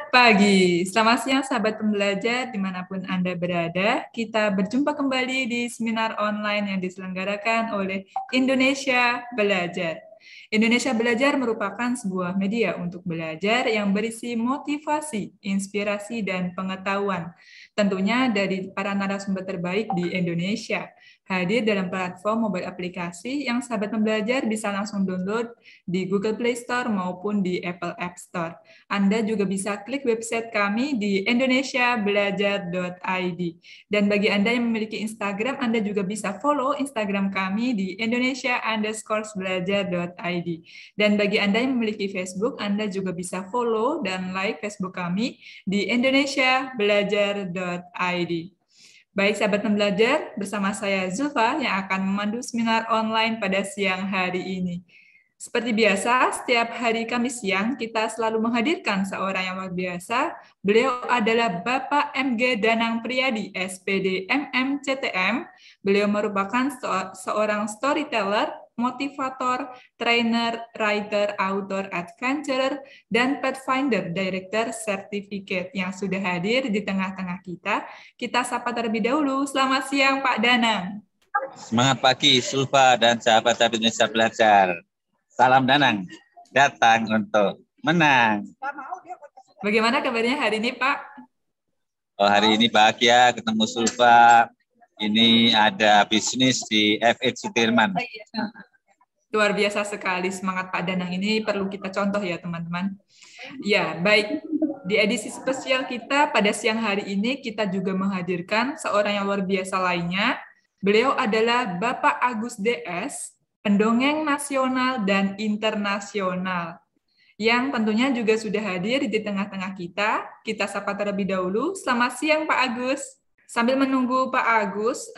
Selamat pagi, selamat siang sahabat pembelajar dimanapun Anda berada. Kita berjumpa kembali di seminar online yang diselenggarakan oleh Indonesia Belajar. Indonesia Belajar merupakan sebuah media untuk belajar yang berisi motivasi, inspirasi, dan pengetahuan. Tentunya dari para narasumber terbaik di Indonesia. Hadir dalam platform mobile aplikasi yang sahabat pembelajar bisa langsung download di Google Play Store maupun di Apple App Store. Anda juga bisa klik website kami di indonesiabelajar.id. Dan bagi Anda yang memiliki Instagram, Anda juga bisa follow Instagram kami di indonesia_belajar.id. Dan bagi Anda yang memiliki Facebook, Anda juga bisa follow dan like Facebook kami di indonesiabelajar.id. Baik sahabat pembelajar, bersama saya Zulfa yang akan memandu seminar online pada siang hari ini. Seperti biasa, setiap hari Kamis siang kita selalu menghadirkan seorang yang luar biasa. Beliau adalah Bapak MG Danang Priyadi, SPD MMCTM. Beliau merupakan seorang storyteller, motivator, trainer, writer, author, adventurer, dan Pathfinder Director Certificate yang sudah hadir di tengah-tengah kita. Kita sapa terlebih dahulu. Selamat siang Pak Danang. Semangat pagi Sulfa dan sahabat-sahabat Indonesia Belajar. Salam Danang, datang untuk menang. Bagaimana kabarnya hari ini Pak? Oh, hari ini bahagia ketemu Sulfa. Ini ada bisnis di FH Sudirman. Luar biasa sekali semangat Pak Danang ini perlu kita contoh ya teman-teman. Ya, baik. Di edisi spesial kita pada siang hari ini kita juga menghadirkan seorang yang luar biasa lainnya. Beliau adalah Bapak Agus DS, pendongeng nasional dan internasional. Yang tentunya juga sudah hadir di tengah-tengah kita. Kita sapa terlebih dahulu. Selamat siang Pak Agus. Sambil menunggu Pak Agus,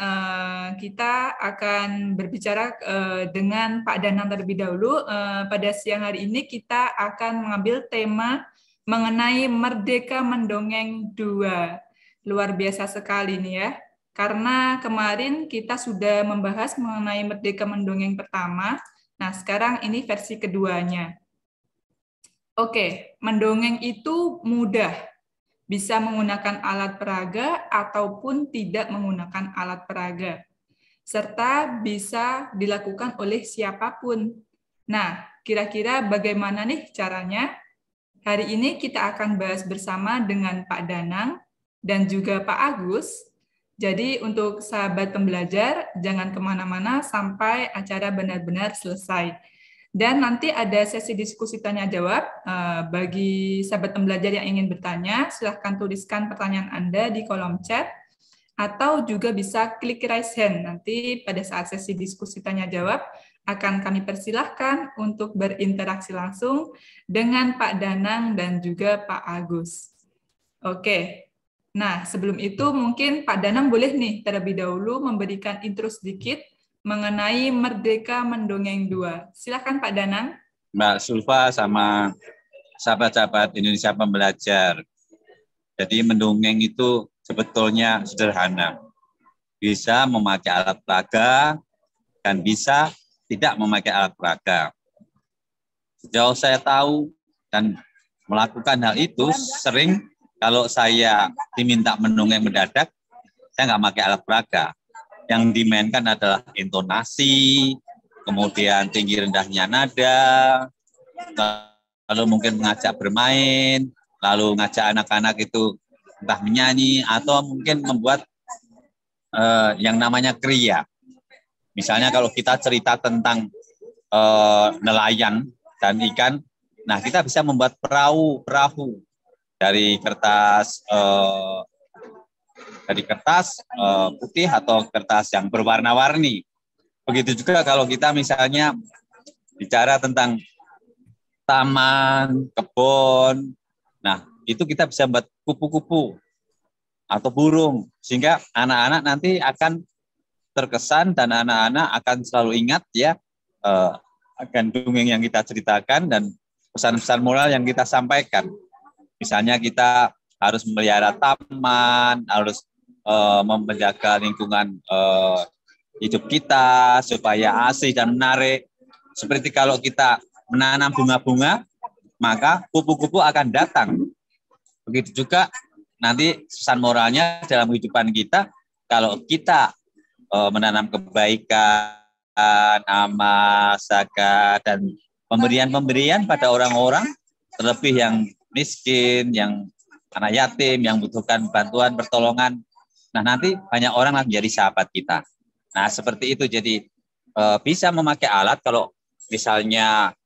kita akan berbicara dengan Pak Danang terlebih dahulu. Pada siang hari ini kita akan mengambil tema mengenai Merdeka Mendongeng 2. Luar biasa sekali nih ya. Karena kemarin kita sudah membahas mengenai Merdeka Mendongeng pertama. Nah, sekarang ini versi keduanya. Oke, mendongeng itu mudah. Bisa menggunakan alat peraga ataupun tidak menggunakan alat peraga. Serta bisa dilakukan oleh siapapun. Nah, kira-kira bagaimana nih caranya? Hari ini kita akan bahas bersama dengan Pak Danang dan juga Pak Agus. Jadi untuk sahabat pembelajar, jangan kemana-mana sampai acara benar-benar selesai. Dan nanti ada sesi diskusi tanya-jawab. Bagi sahabat pembelajar yang ingin bertanya, silahkan tuliskan pertanyaan Anda di kolom chat, atau juga bisa klik raise hand. Nanti pada saat sesi diskusi tanya-jawab, akan kami persilahkan untuk berinteraksi langsung dengan Pak Danang dan juga Pak Agus. Oke, nah sebelum itu mungkin Pak Danang boleh nih terlebih dahulu memberikan intro sedikit mengenai Merdeka Mendongeng 2. Silakan Pak Danang. Mbak Sulfa sama sahabat-sahabat Indonesia Pembelajar. Jadi mendongeng itu sebetulnya sederhana. Bisa memakai alat peraga dan bisa tidak memakai alat peraga. Sejauh saya tahu dan melakukan hal itu, sering kalau saya diminta mendongeng mendadak, saya nggak pakai alat peraga. Yang dimainkan adalah intonasi, kemudian tinggi rendahnya nada, lalu mungkin mengajak bermain, lalu ngajak anak-anak itu entah menyanyi atau mungkin membuat yang namanya kriya. Misalnya kalau kita cerita tentang nelayan dan ikan, nah kita bisa membuat perahu dari kertas putih atau kertas yang berwarna-warni. Begitu juga kalau kita misalnya bicara tentang taman, kebun, nah itu kita bisa buat kupu-kupu atau burung, sehingga anak-anak nanti akan terkesan dan anak-anak akan selalu ingat ya akan dongeng yang kita ceritakan dan pesan-pesan moral yang kita sampaikan. Misalnya kita harus memelihara taman, harus menjaga lingkungan hidup kita supaya asri dan menarik. Seperti kalau kita menanam bunga-bunga, maka kupu-kupu akan datang Begitu juga nanti pesan moralnya dalam kehidupan kita, kalau kita menanam kebaikan, amal, zakat, dan pemberian-pemberian pada orang-orang, terlebih yang miskin, yang anak yatim, yang membutuhkan bantuan, pertolongan. Nah, nanti banyak orang yang menjadi sahabat kita. Nah, seperti itu. Jadi bisa memakai alat, kalau misalnya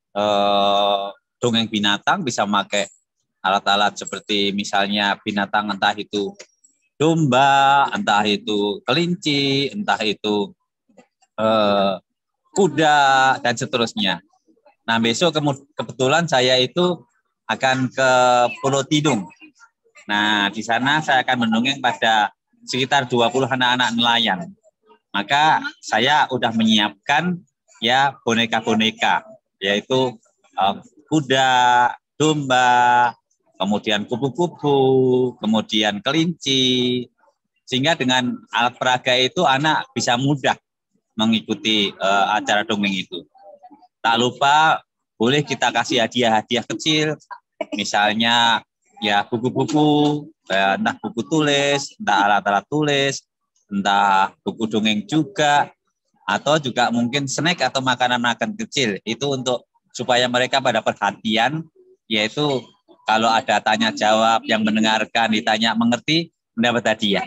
dongeng binatang, bisa memakai alat-alat seperti misalnya binatang, entah itu domba, entah itu kelinci, entah itu kuda, dan seterusnya. Nah, besok kebetulan saya itu akan ke Pulau Tidung. Nah, di sana saya akan mendongeng pada sekitar 20 anak-anak nelayan. Maka saya udah menyiapkan ya boneka-boneka, yaitu kuda, domba, kemudian kupu-kupu, kemudian kelinci, sehingga dengan alat peraga itu anak bisa mudah mengikuti acara dongeng itu. Tak lupa boleh kita kasih hadiah-hadiah kecil, misalnya ya buku-buku, entah buku tulis, entah alat-alat tulis, entah buku dongeng juga, atau juga mungkin snack atau makanan-makanan kecil. Itu untuk supaya mereka pada perhatian, yaitu kalau ada tanya jawab, yang mendengarkan ditanya mengerti, mendapat hadiah.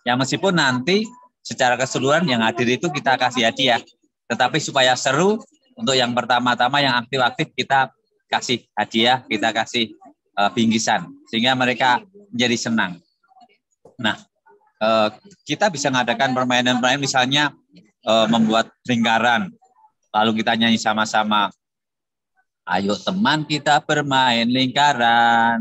Ya meskipun nanti secara keseluruhan yang hadir itu kita kasih hadiah, tetapi supaya seru, untuk yang pertama-tama yang aktif-aktif kita kasih hadiah, kita kasih bingkisan, sehingga mereka menjadi senang. Nah, kita bisa mengadakan permainan-permainan, misalnya membuat lingkaran, lalu kita nyanyi sama-sama. Ayo teman kita bermain lingkaran,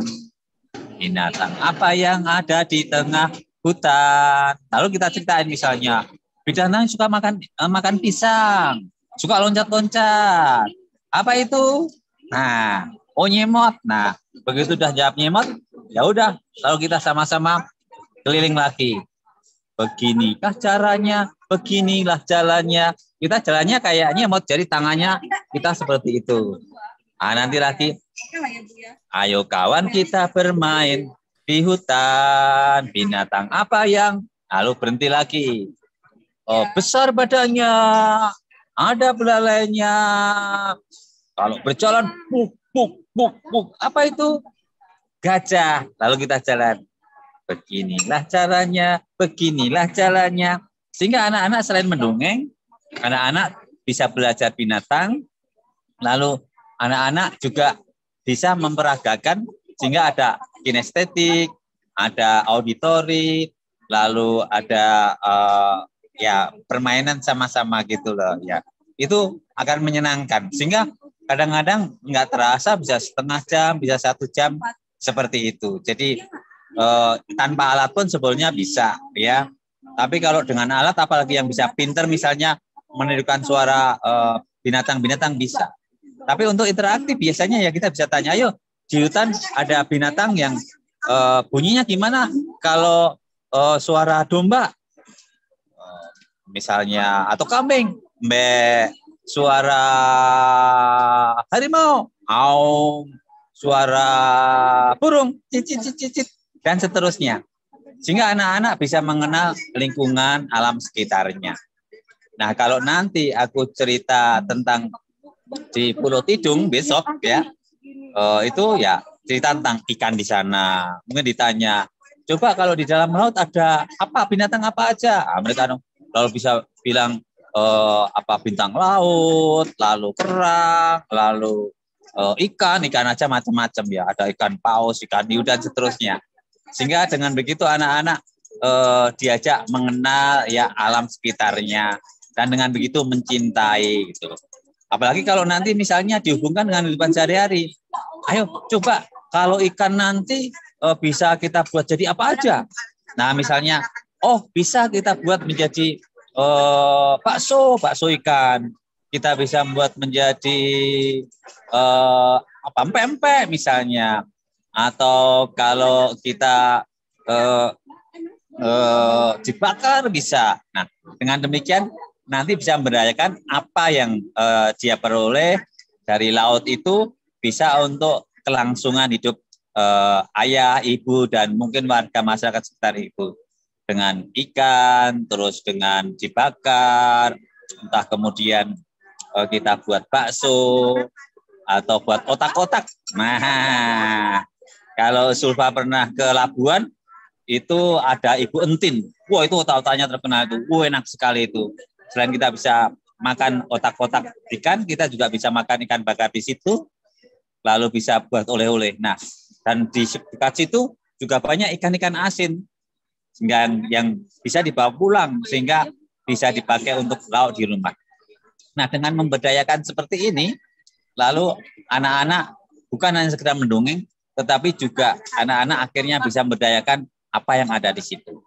binatang apa yang ada di tengah hutan. Lalu kita ceritain misalnya, binatang suka makan pisang, suka loncat-loncat. Apa itu? Nah, nyemot. Nah, begitu udah jawab nyemot, ya udah, lalu kita sama-sama keliling lagi. Beginilah caranya, beginilah jalannya. Kita jalannya kayaknya mau, jadi tangannya kita seperti itu. Nah, nanti lagi, ayo kawan kita bermain di hutan, binatang apa yang, lalu berhenti lagi. Besar badannya, ada belalainya. Kalau berjalan, buk, buk, buk, buk. Apa itu? Gajah. Lalu kita jalan. Beginilah caranya, beginilah jalannya. Sehingga anak-anak selain mendongeng, anak-anak bisa belajar binatang, lalu anak-anak juga bisa memperagakan, sehingga ada kinestetik, ada auditori, lalu ada ya permainan sama-sama gitu loh ya. Itu akan menyenangkan, sehingga kadang-kadang nggak terasa bisa setengah jam, bisa 1 jam seperti itu. Jadi tanpa alat pun sebetulnya bisa ya. Tapi kalau dengan alat, apalagi yang bisa pinter, misalnya menirukan suara binatang-binatang bisa. Tapi untuk interaktif biasanya ya kita bisa tanya, ayo di hutan ada binatang yang bunyinya gimana kalau suara domba misalnya, atau kambing, suara harimau, suara burung, cicit, dan seterusnya. Sehingga anak-anak bisa mengenal lingkungan alam sekitarnya. Nah, kalau nanti aku cerita tentang di Pulau Tidung besok ya, itu ya cerita tentang ikan di sana. Mungkin ditanya, coba kalau di dalam laut ada apa, binatang apa aja? Nah, mereka lalu bisa bilang apa, bintang laut, lalu kerang, lalu ikan aja macam-macam ya. Ada ikan paus, ikan hiu, dan seterusnya. Sehingga dengan begitu anak-anak diajak mengenal ya alam sekitarnya, dan dengan begitu mencintai gitu. Apalagi kalau nanti misalnya dihubungkan dengan kehidupan sehari-hari. Ayo coba kalau ikan nanti bisa kita buat jadi apa aja. Nah misalnya, bisa kita buat menjadi bakso ikan. Kita bisa buat menjadi pempek misalnya. Atau kalau kita dibakar bisa. Nah, dengan demikian nanti bisa memberdayakan apa yang dia peroleh dari laut itu bisa untuk kelangsungan hidup ayah, ibu, dan mungkin warga masyarakat sekitar ibu. Dengan ikan, terus dengan dibakar, entah kemudian kita buat bakso, atau buat otak-otak. Nah, kalau Sulfa pernah ke Labuan, itu ada Ibu Entin. Wah, itu otak-otaknya terkenal itu. Wah, enak sekali itu. Selain kita bisa makan otak-otak ikan, kita juga bisa makan ikan bakar di situ, lalu bisa buat oleh-oleh. Nah, dan di dekat situ juga banyak ikan-ikan asin, sehingga yang bisa dibawa pulang, sehingga bisa dipakai untuk lauk di rumah. Nah, dengan memberdayakan seperti ini, lalu anak-anak bukan hanya sekedar mendongeng, tetapi juga anak-anak akhirnya bisa memberdayakan apa yang ada di situ.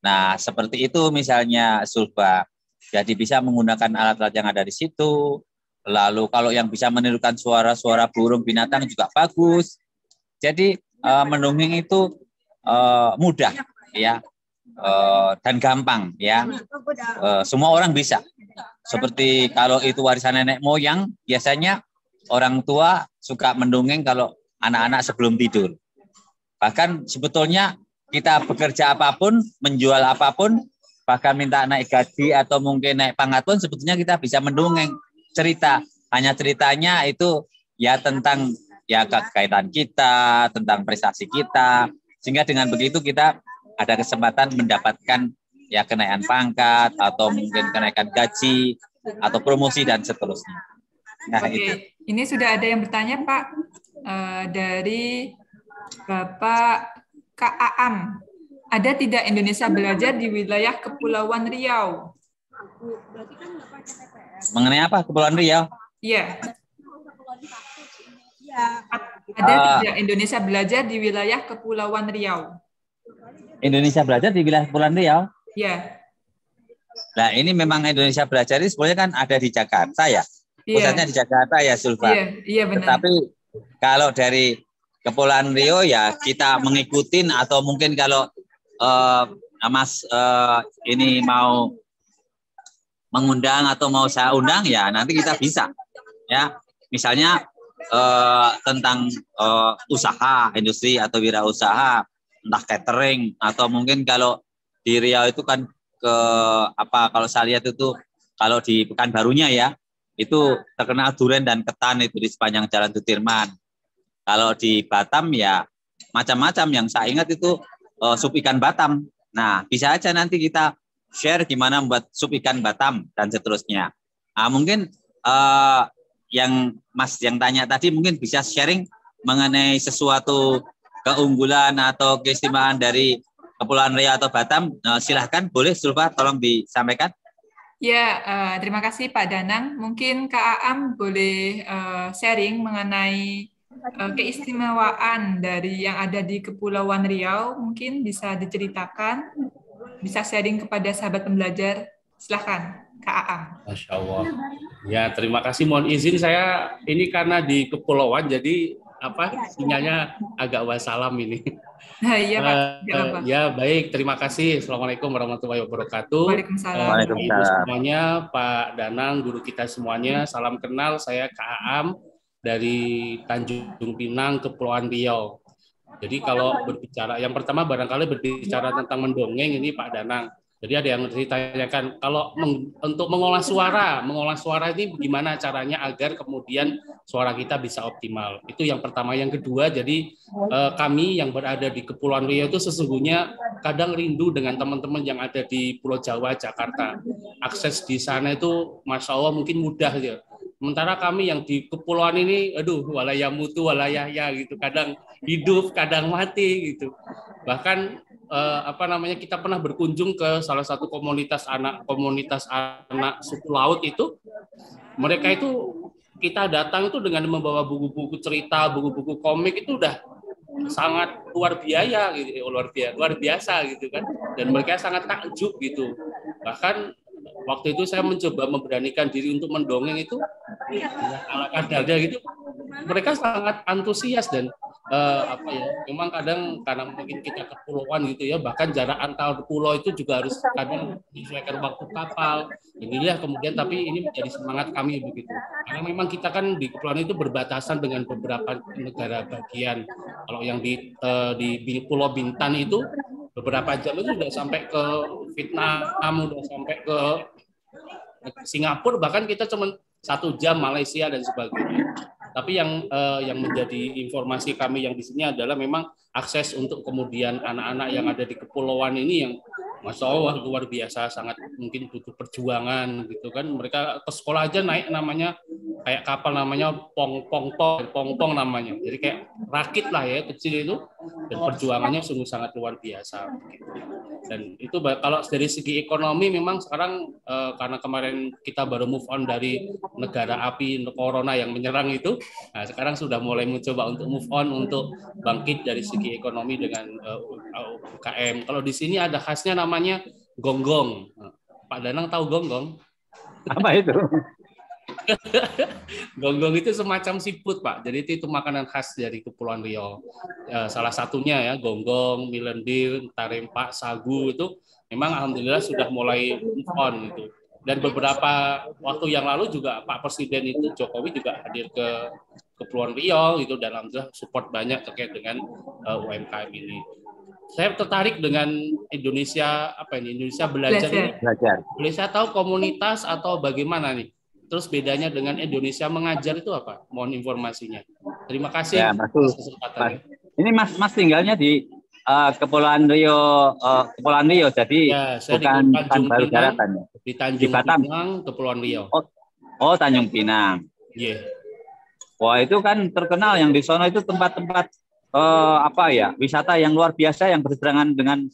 Nah, seperti itu misalnya Sulfa. Jadi bisa menggunakan alat-alat yang ada di situ. Lalu kalau yang bisa menirukan suara-suara burung binatang juga bagus. Jadi mendongeng itu mudah ya, dan gampang ya. Semua orang bisa. Seperti kalau itu warisan nenek moyang, biasanya orang tua suka mendongeng kalau anak-anak sebelum tidur. Bahkan sebetulnya kita bekerja apapun, menjual apapun, bahkan minta naik gaji atau mungkin naik pangkat pun, sebetulnya kita bisa mendongeng cerita. Hanya ceritanya itu ya tentang ya kekaitan kita, tentang prestasi kita, sehingga dengan begitu kita ada kesempatan mendapatkan ya kenaikan pangkat atau mungkin kenaikan gaji atau promosi dan seterusnya. Nah, Oke, itu. Ini sudah ada yang bertanya Pak, dari Bapak Kak Aam. Ada tidak Indonesia Belajar di wilayah Kepulauan Riau? Mengenai apa Kepulauan Riau? Iya. Ada tidak Indonesia Belajar di wilayah Kepulauan Riau? Indonesia Belajar di wilayah Kepulauan Riau? Iya. Nah, ini memang Indonesia Belajar ini sebenarnya kan ada di Jakarta ya. Pusatnya di Jakarta ya, Sulfa. Iya benar. Tetapi kalau dari Kepulauan Riau ya kita mengikutin, atau mungkin kalau Mas ini mau mengundang atau mau saya undang ya nanti kita bisa ya. Misalnya tentang usaha, industri atau wirausaha, entah catering, atau mungkin kalau di Riau itu kan kalau saya lihat itu kalau di Pekanbarunya ya itu terkenal durian dan ketan itu di sepanjang Jalan Sudirman. Kalau di Batam ya macam-macam, yang saya ingat itu sup ikan Batam. Nah, bisa aja nanti kita share gimana membuat sup ikan Batam dan seterusnya. Nah, mungkin yang Mas yang tanya tadi mungkin bisa sharing mengenai sesuatu keunggulan atau keistimewaan dari Kepulauan Riau atau Batam. Silahkan, boleh Sulfa tolong disampaikan. Ya, terima kasih Pak Danang. Mungkin Kak Aam boleh sharing mengenai keistimewaan dari yang ada di Kepulauan Riau. Mungkin bisa diceritakan, bisa sharing kepada sahabat pembelajar. Silahkan, Kak Aam. Masya Allah. Ya, terima kasih. Mohon izin saya ini karena di kepulauan, jadi sinyalnya agak wassalam ini. Nah, iya Pak. Ya baik, terima kasih. Assalamualaikum warahmatullahi wabarakatuh. Waalaikumsalam. Ibu semuanya, Pak Danang, guru kita semuanya, salam kenal. Saya Kak Aam dari Tanjung Pinang, Kepulauan Riau. Jadi kalau berbicara, yang pertama barangkali berbicara tentang mendongeng ini Pak Danang. Jadi ada yang ditanyakan, kalau untuk mengolah suara ini gimana caranya agar kemudian suara kita bisa optimal. Itu yang pertama. Yang kedua, jadi kami yang berada di Kepulauan Riau itu sesungguhnya kadang rindu dengan teman-teman yang ada di Pulau Jawa, Jakarta. Akses di sana itu Masya Allah mungkin mudah ya. Sementara kami yang di kepulauan ini, walayah mutu, walayah ya gitu. Kadang hidup, kadang mati gitu. Bahkan kita pernah berkunjung ke salah satu komunitas anak suku laut itu. Mereka itu kita datang itu dengan membawa buku-buku cerita, buku-buku komik itu udah sangat luar biasa gitu kan. Dan mereka sangat takjub gitu. Bahkan waktu itu saya mencoba memberanikan diri untuk mendongeng itu ala kadarnya gitu. Mereka sangat antusias dan apa ya, memang kadang karena mungkin kita kepulauan gitu ya, bahkan jarak antar pulau itu juga harus kadang disesuaikan waktu kapal. Inilah kemudian, tapi ini menjadi semangat kami begitu. Karena memang kita kan di kepulauan itu berbatasan dengan beberapa negara bagian. Kalau yang di Pulau Bintan itu beberapa jam itu sudah sampai ke Vietnam, sudah sampai ke Singapura, bahkan kita cuma 1 jam, Malaysia dan sebagainya. Tapi yang menjadi informasi kami yang di sini adalah memang akses untuk kemudian anak-anak yang ada di kepulauan ini yang Masya Allah luar biasa, sangat mungkin butuh perjuangan gitu kan. Mereka ke sekolah aja naik namanya kayak kapal, namanya pong namanya. Jadi kayak rakit lah ya, kecil itu, dan perjuangannya sungguh sangat luar biasa gitu. Dan itu kalau dari segi ekonomi memang sekarang karena kemarin kita baru move on dari negara api corona yang menyerang itu, nah sekarang sudah mulai mencoba untuk move on, untuk bangkit dari segi ekonomi dengan UKM. Kalau di sini ada khasnya namanya gonggong. Pak Danang tahu gonggong? Apa itu? Gonggong itu semacam siput, Pak. Jadi itu makanan khas dari Kepulauan Riau. Salah satunya ya gonggong, mie lendir, tarempa, sagu itu memang alhamdulillah sudah mulai move on itu. Dan beberapa waktu yang lalu juga Pak Presiden itu Jokowi juga hadir ke Kepulauan Riau itu, dan alhamdulillah support banyak terkait dengan UMKM ini. Saya tertarik dengan Indonesia Indonesia belajar ini. Boleh saya tahu komunitas atau bagaimana nih? Terus bedanya dengan Indonesia mengajar itu apa? Mohon informasinya. Terima kasih atas kesempatannya. Ini Mas tinggalnya di Kepulauan Riau, jadi ya, saya bukan baru daratan ya. Di Tanjung Pinang, Kepulauan Riau. Oh, Tanjung Pinang. Iya. Yeah. Wah, itu kan terkenal yang di sono itu tempat-tempat wisata yang luar biasa yang berseberangan dengan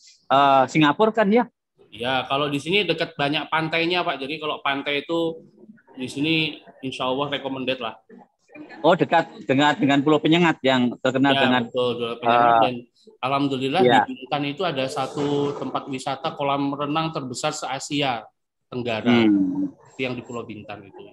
Singapura kan ya? Ya, kalau di sini dekat banyak pantainya, Pak. Jadi kalau pantai itu di sini insya Allah recommended lah. Oh, dekat dengan Pulau Penyengat yang terkenal ya, dengan Pulau Penyengat, dan alhamdulillah di Bintan itu ada satu tempat wisata kolam renang terbesar se-Asia Tenggara. Yang di Pulau Bintan itu.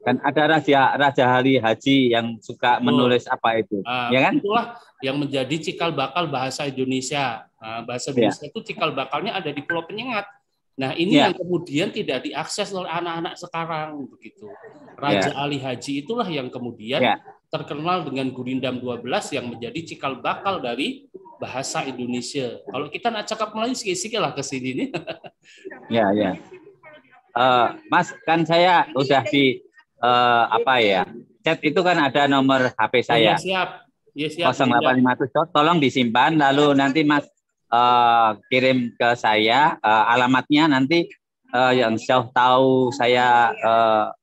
Kan ada Raja Ali Haji yang suka menulis apa itu, ya kan? Itulah yang menjadi cikal bakal bahasa Indonesia. Bahasa Indonesia itu cikal bakalnya ada di Pulau Penyengat. Nah, ini yang kemudian tidak diakses oleh anak-anak sekarang begitu. Raja Ali Haji itulah yang kemudian terkenal dengan Gurindam 12 yang menjadi cikal bakal dari bahasa Indonesia. Kalau kita nak cakap Melayu sikit-sikit lah ke sini nih. Ya. Mas, kan saya udah di chat itu kan ada nomor HP saya. Siap. 0851, tolong disimpan, lalu nanti Mas kirim ke saya alamatnya, nanti yang jauh tahu saya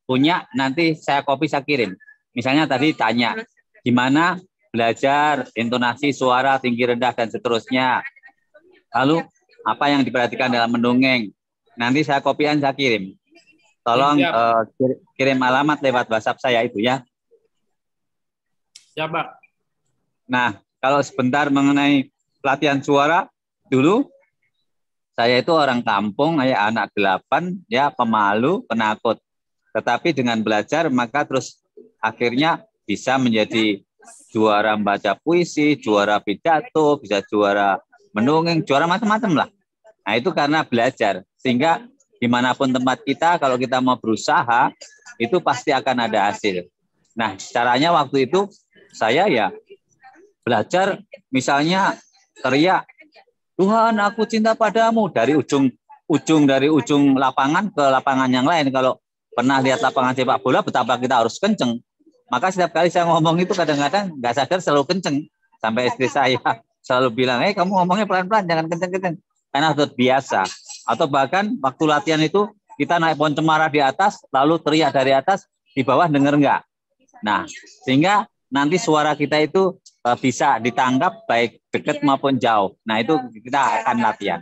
punya, nanti saya copy, saya kirim. Misalnya tadi tanya gimana belajar intonasi suara tinggi rendah dan seterusnya, lalu apa yang diperhatikan dalam mendongeng, nanti saya kopian, saya kirim. Tolong kirim alamat lewat WhatsApp saya itu ya. Siap, Pak. Nah, kalau sebentar mengenai pelatihan suara, dulu saya itu orang kampung, anak 8, ya pemalu, penakut. Tetapi dengan belajar maka terus akhirnya bisa menjadi juara membaca puisi, juara pidato, bisa juara mendongeng, juara macam-macam lah. Nah, itu karena belajar. Sehingga dimanapun tempat kita, kalau kita mau berusaha, itu pasti akan ada hasil. Nah, caranya waktu itu saya ya belajar, misalnya teriak, Tuhan aku cinta padamu, dari ujung lapangan ke lapangan yang lain. Kalau pernah lihat lapangan sepak bola, betapa kita harus kenceng. Maka setiap kali saya ngomong itu kadang-kadang nggak sadar selalu kenceng. Sampai istri saya selalu bilang, kamu ngomongnya pelan-pelan, jangan kenceng-kenceng. Karena sudah biasa. Atau bahkan waktu latihan itu kita naik pohon cemara di atas, lalu teriak dari atas, di bawah denger nggak? Nah, sehingga nanti suara kita itu bisa ditangkap baik dekat maupun jauh. Nah, itu kita akan latihan.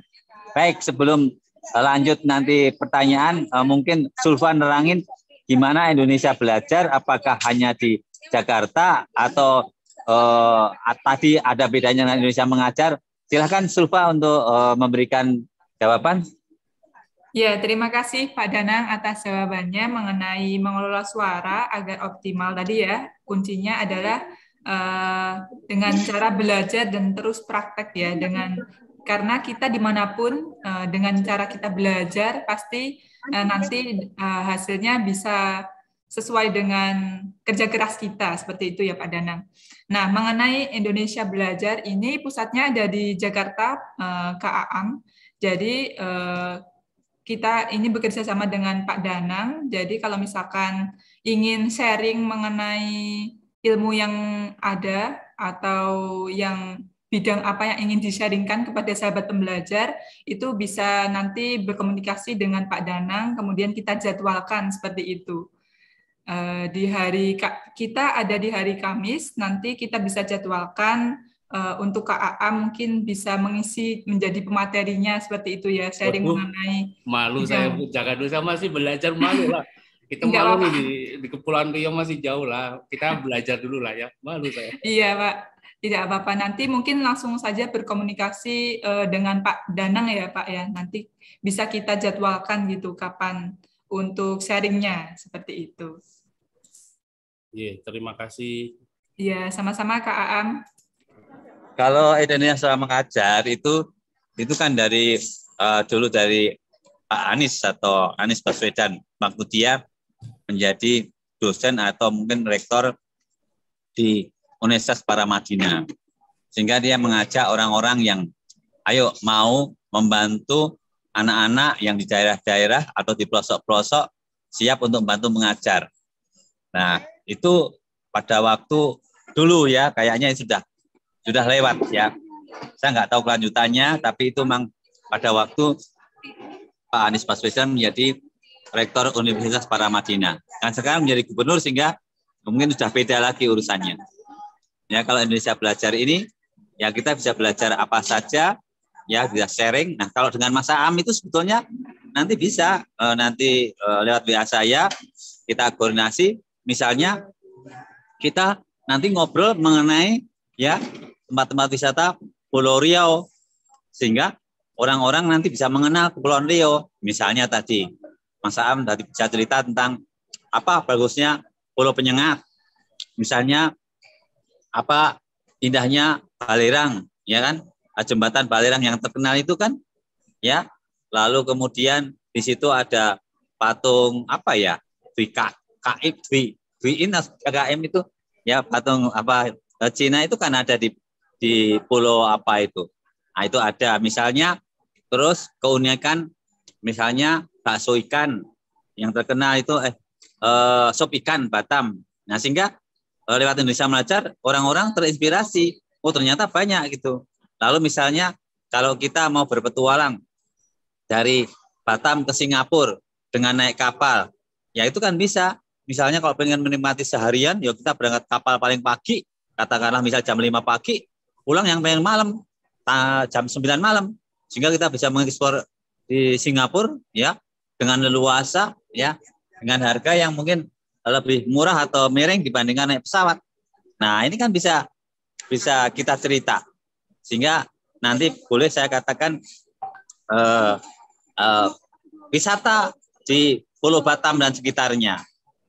Baik, sebelum lanjut nanti pertanyaan, mungkin Sulfan nerangin gimana Indonesia belajar, apakah hanya di Jakarta atau tadi ada bedanya dengan Indonesia mengajar. Silakan Sulfa untuk memberikan jawaban. Ya, terima kasih Pak Danang atas jawabannya mengenai mengelola suara agar optimal tadi ya. Kuncinya adalah dengan cara belajar dan terus praktek ya, karena kita dimanapun dengan cara kita belajar pasti nanti hasilnya bisa sesuai dengan kerja keras kita, seperti itu ya Pak Danang. Nah, mengenai Indonesia Belajar ini pusatnya ada di Jakarta, KAAM. Jadi kita ini bekerja sama dengan Pak Danang. Jadi kalau misalkan ingin sharing mengenai ilmu yang ada atau yang bidang apa yang ingin di-sharingkan kepada sahabat pembelajar, itu bisa nanti berkomunikasi dengan Pak Danang, kemudian kita jadwalkan seperti itu. Kita ada di hari Kamis, nanti kita bisa jadwalkan untuk KAA mungkin bisa mengisi menjadi pematerinya seperti itu ya, sharing mengenai malu saya jangan dulu, saya masih belajar, malu lah. Kita malu di Kepulauan Riau masih jauh lah. Kita belajar dulu lah ya. Malu saya. Iya Pak, tidak apa-apa. Nanti mungkin langsung saja berkomunikasi dengan Pak Danang ya Pak ya. Nanti bisa kita jadwalkan gitu kapan untuk sharingnya seperti itu. Iya, terima kasih. Iya, sama-sama Kak Aam. Kalau Indonesia Mengajar itu kan dari dulu dari Pak Anies atau Anies Baswedan, waktu dia menjadi dosen atau mungkin rektor di Universitas Paramadina. Sehingga dia mengajak orang-orang yang ayo mau membantu anak-anak yang di daerah-daerah atau di pelosok-pelosok siap untuk membantu mengajar. Nah, itu pada waktu dulu ya, kayaknya sudah lewat ya. Saya nggak tahu kelanjutannya, tapi itu memang pada waktu Pak Anies Baswedan menjadi rektor Universitas Paramadina. Dan sekarang menjadi gubernur sehingga mungkin sudah beda lagi urusannya. Ya, kalau Indonesia Belajar ini ya kita bisa belajar apa saja, ya bisa sharing. Nah, kalau dengan Mas Aam itu sebetulnya nanti bisa lewat WA saya kita koordinasi. Misalnya kita nanti ngobrol mengenai ya tempat-tempat wisata Pulau Riau sehingga orang-orang nanti bisa mengenal Kepulauan Riau. Misalnya tadi Mas Aam tadi bisa cerita tentang apa bagusnya Pulau Penyengat. Misalnya apa indahnya Balerang, ya kan? Jembatan Balerang yang terkenal itu kan, ya. Lalu kemudian di situ ada patung apa ya? KKM itu ya, patung apa Cina itu kan ada di pulau apa itu. Nah, itu ada misalnya, terus keunikan misalnya bakso ikan yang terkenal itu sop ikan Batam. Nah, sehingga lewat Indonesia Belajar orang-orang terinspirasi. Oh, ternyata banyak gitu. Lalu misalnya kalau kita mau berpetualang dari Batam ke Singapura dengan naik kapal, ya itu kan bisa. Misalnya kalau pengen menikmati seharian, ya kita berangkat kapal paling pagi, katakanlah misal jam 5 pagi, pulang yang paling malam, jam 9 malam. Sehingga kita bisa mengeksplor di Singapura ya dengan leluasa ya, dengan harga yang mungkin lebih murah atau miring dibandingkan naik pesawat. Nah, ini kan bisa kita cerita. Sehingga nanti boleh saya katakan wisata di Pulau Batam dan sekitarnya.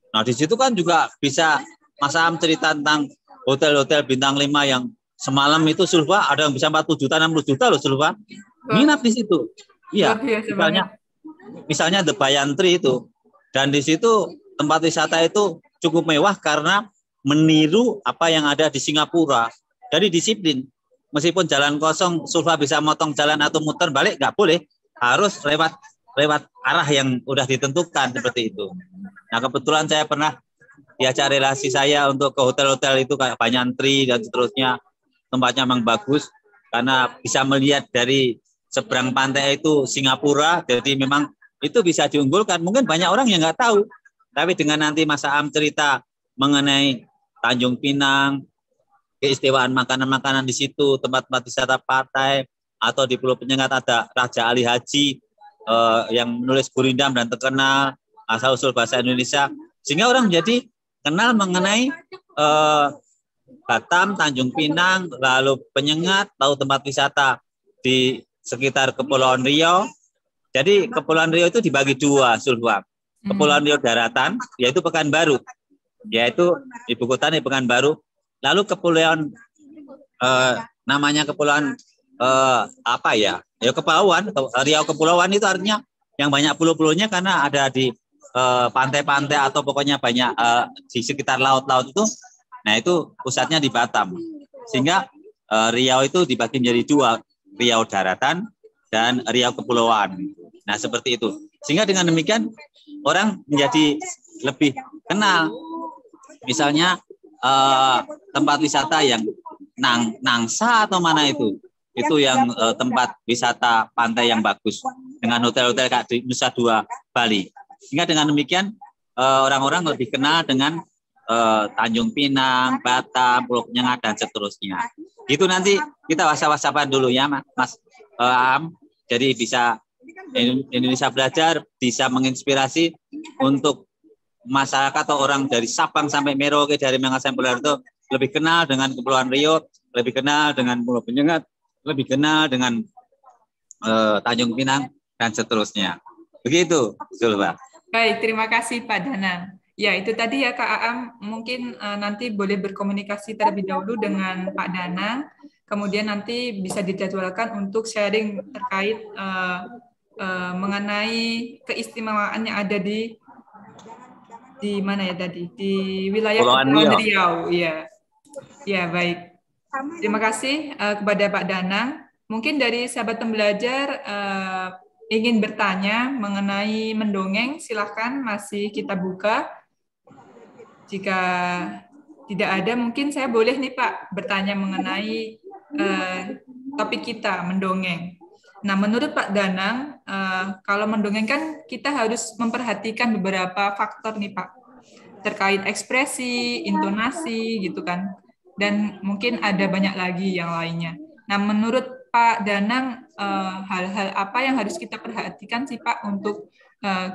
Nah, di situ kan juga bisa Mas Aam cerita tentang hotel-hotel bintang 5 yang semalam itu Sulfa ada yang bisa 40 juta, 60 juta loh Sulfa. Minat di situ. Iya, misalnya The Bayantri itu. Dan di situ tempat wisata itu cukup mewah karena meniru apa yang ada di Singapura. Jadi disiplin. Meskipun jalan kosong, Sulfa bisa motong jalan atau muter balik, nggak boleh. Harus lewat arah yang udah ditentukan seperti itu. Nah, kebetulan saya pernah diajak relasi saya untuk ke hotel-hotel itu kayak Bayantri dan seterusnya. Tempatnya memang bagus karena bisa melihat dari seberang pantai itu Singapura. Jadi memang itu bisa diunggulkan. Mungkin banyak orang yang nggak tahu. Tapi dengan nanti Mas Aam cerita mengenai Tanjung Pinang, keistimewaan makanan-makanan di situ, tempat-tempat wisata pantai, atau di Pulau Penyengat ada Raja Ali Haji yang menulis Gurindam dan terkenal, asal-usul bahasa Indonesia, sehingga orang menjadi kenal mengenai Batam, Tanjung Pinang, lalu Penyengat, tahu tempat wisata di sekitar Kepulauan Riau. Jadi Kepulauan Riau itu dibagi dua, Sulfa. Kepulauan Riau daratan, yaitu Pekanbaru, yaitu ibu kotanya Pekanbaru. Lalu kepulauan namanya kepulauan apa ya? Ya kepulauan, Riau Kepulauan itu artinya yang banyak pulau-pulaunya karena ada di pantai-pantai atau pokoknya banyak di sekitar laut-laut itu. Nah, itu pusatnya di Batam. Sehingga Riau itu dibagi menjadi dua, Riau Daratan dan Riau Kepulauan. Nah, seperti itu. Sehingga dengan demikian orang menjadi lebih kenal. Misalnya tempat wisata yang Nangsa atau mana itu yang tempat wisata pantai yang bagus dengan hotel-hotel kayak di Nusa Dua Bali. Sehingga dengan demikian orang-orang lebih kenal dengan Tanjung Pinang, Batam, Pulau Penyengat dan seterusnya. Itu nanti kita whatsapp-whatsappan dulu ya Mas Am. Jadi bisa Indonesia Belajar bisa menginspirasi untuk masyarakat atau orang dari Sabang sampai Merauke, dari Makassar sampai Pulau itu lebih kenal dengan Kepulauan Riau, lebih kenal dengan Pulau Penyengat, lebih kenal dengan Tanjung Pinang dan seterusnya. Begitu, Zulfa. Baik, terima kasih Pak Danang. Ya, itu tadi ya Kak Aam, mungkin nanti boleh berkomunikasi terlebih dahulu dengan Pak Danang, kemudian nanti bisa dijadwalkan untuk sharing terkait mengenai keistimewaan yang ada di mana ya tadi? Di wilayah Kepulauan Riau. Ya, ya baik. Terima kasih kepada Pak Danang. Mungkin dari sahabat pembelajar ingin bertanya mengenai mendongeng, silahkan masih kita buka. Jika tidak ada, mungkin saya boleh nih Pak bertanya mengenai topik kita, mendongeng. Nah, menurut Pak Danang, kalau mendongeng kan kita harus memperhatikan beberapa faktor nih Pak, terkait ekspresi, intonasi gitu kan, dan mungkin ada banyak lagi yang lainnya. Nah, menurut Pak Danang, hal-hal apa yang harus kita perhatikan sih Pak untuk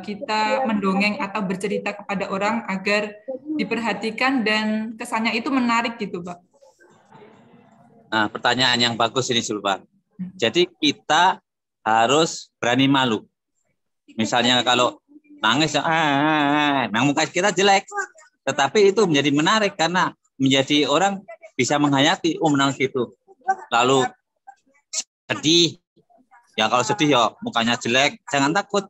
kita mendongeng atau bercerita kepada orang agar diperhatikan dan kesannya itu menarik gitu Pak? Nah, pertanyaan yang bagus ini Zulfa. Jadi kita harus berani malu. Misalnya kalau nangis, memang muka kita jelek, tetapi itu menjadi menarik karena menjadi orang bisa menghayati, menangis itu. Lalu sedih, ya kalau sedih ya mukanya jelek, jangan takut.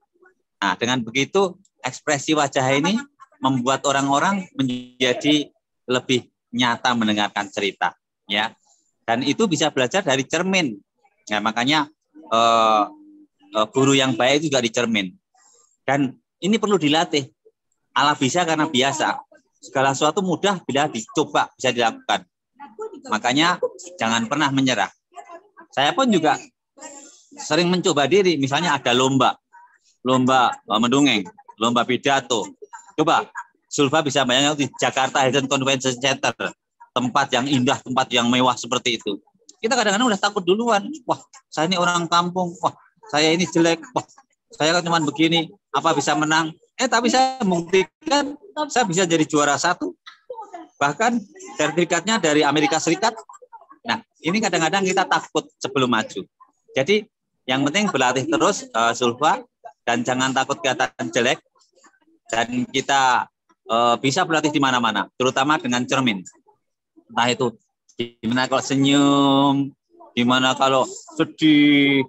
Nah, dengan begitu ekspresi wajah ini membuat orang-orang menjadi lebih nyata mendengarkan cerita, ya. Dan itu bisa belajar dari cermin. Ya, makanya guru yang baik juga dicermin. Dan ini perlu dilatih. Allah bisa karena biasa. Segala sesuatu mudah bila dicoba bisa dilakukan. Makanya jangan pernah menyerah. Saya pun juga sering mencoba diri. Misalnya ada lomba mendongeng, lomba pidato. Coba Zulfa bisa bayangkan di Jakarta Hilton Convention Center, tempat yang indah, tempat yang mewah seperti itu. Kita kadang-kadang udah takut duluan. Wah, saya ini orang kampung. Wah, saya ini jelek. Wah, saya kan cuma begini. Apa bisa menang? Tapi saya membuktikan saya bisa jadi juara 1. Bahkan sertifikatnya dari Amerika Serikat. Nah, ini kadang-kadang kita takut sebelum maju. Jadi, yang penting berlatih terus, Zulfa, dan jangan takut kelihatan jelek. Dan kita bisa berlatih di mana-mana, terutama dengan cermin. Entah itu gimana kalau senyum, gimana kalau sedih,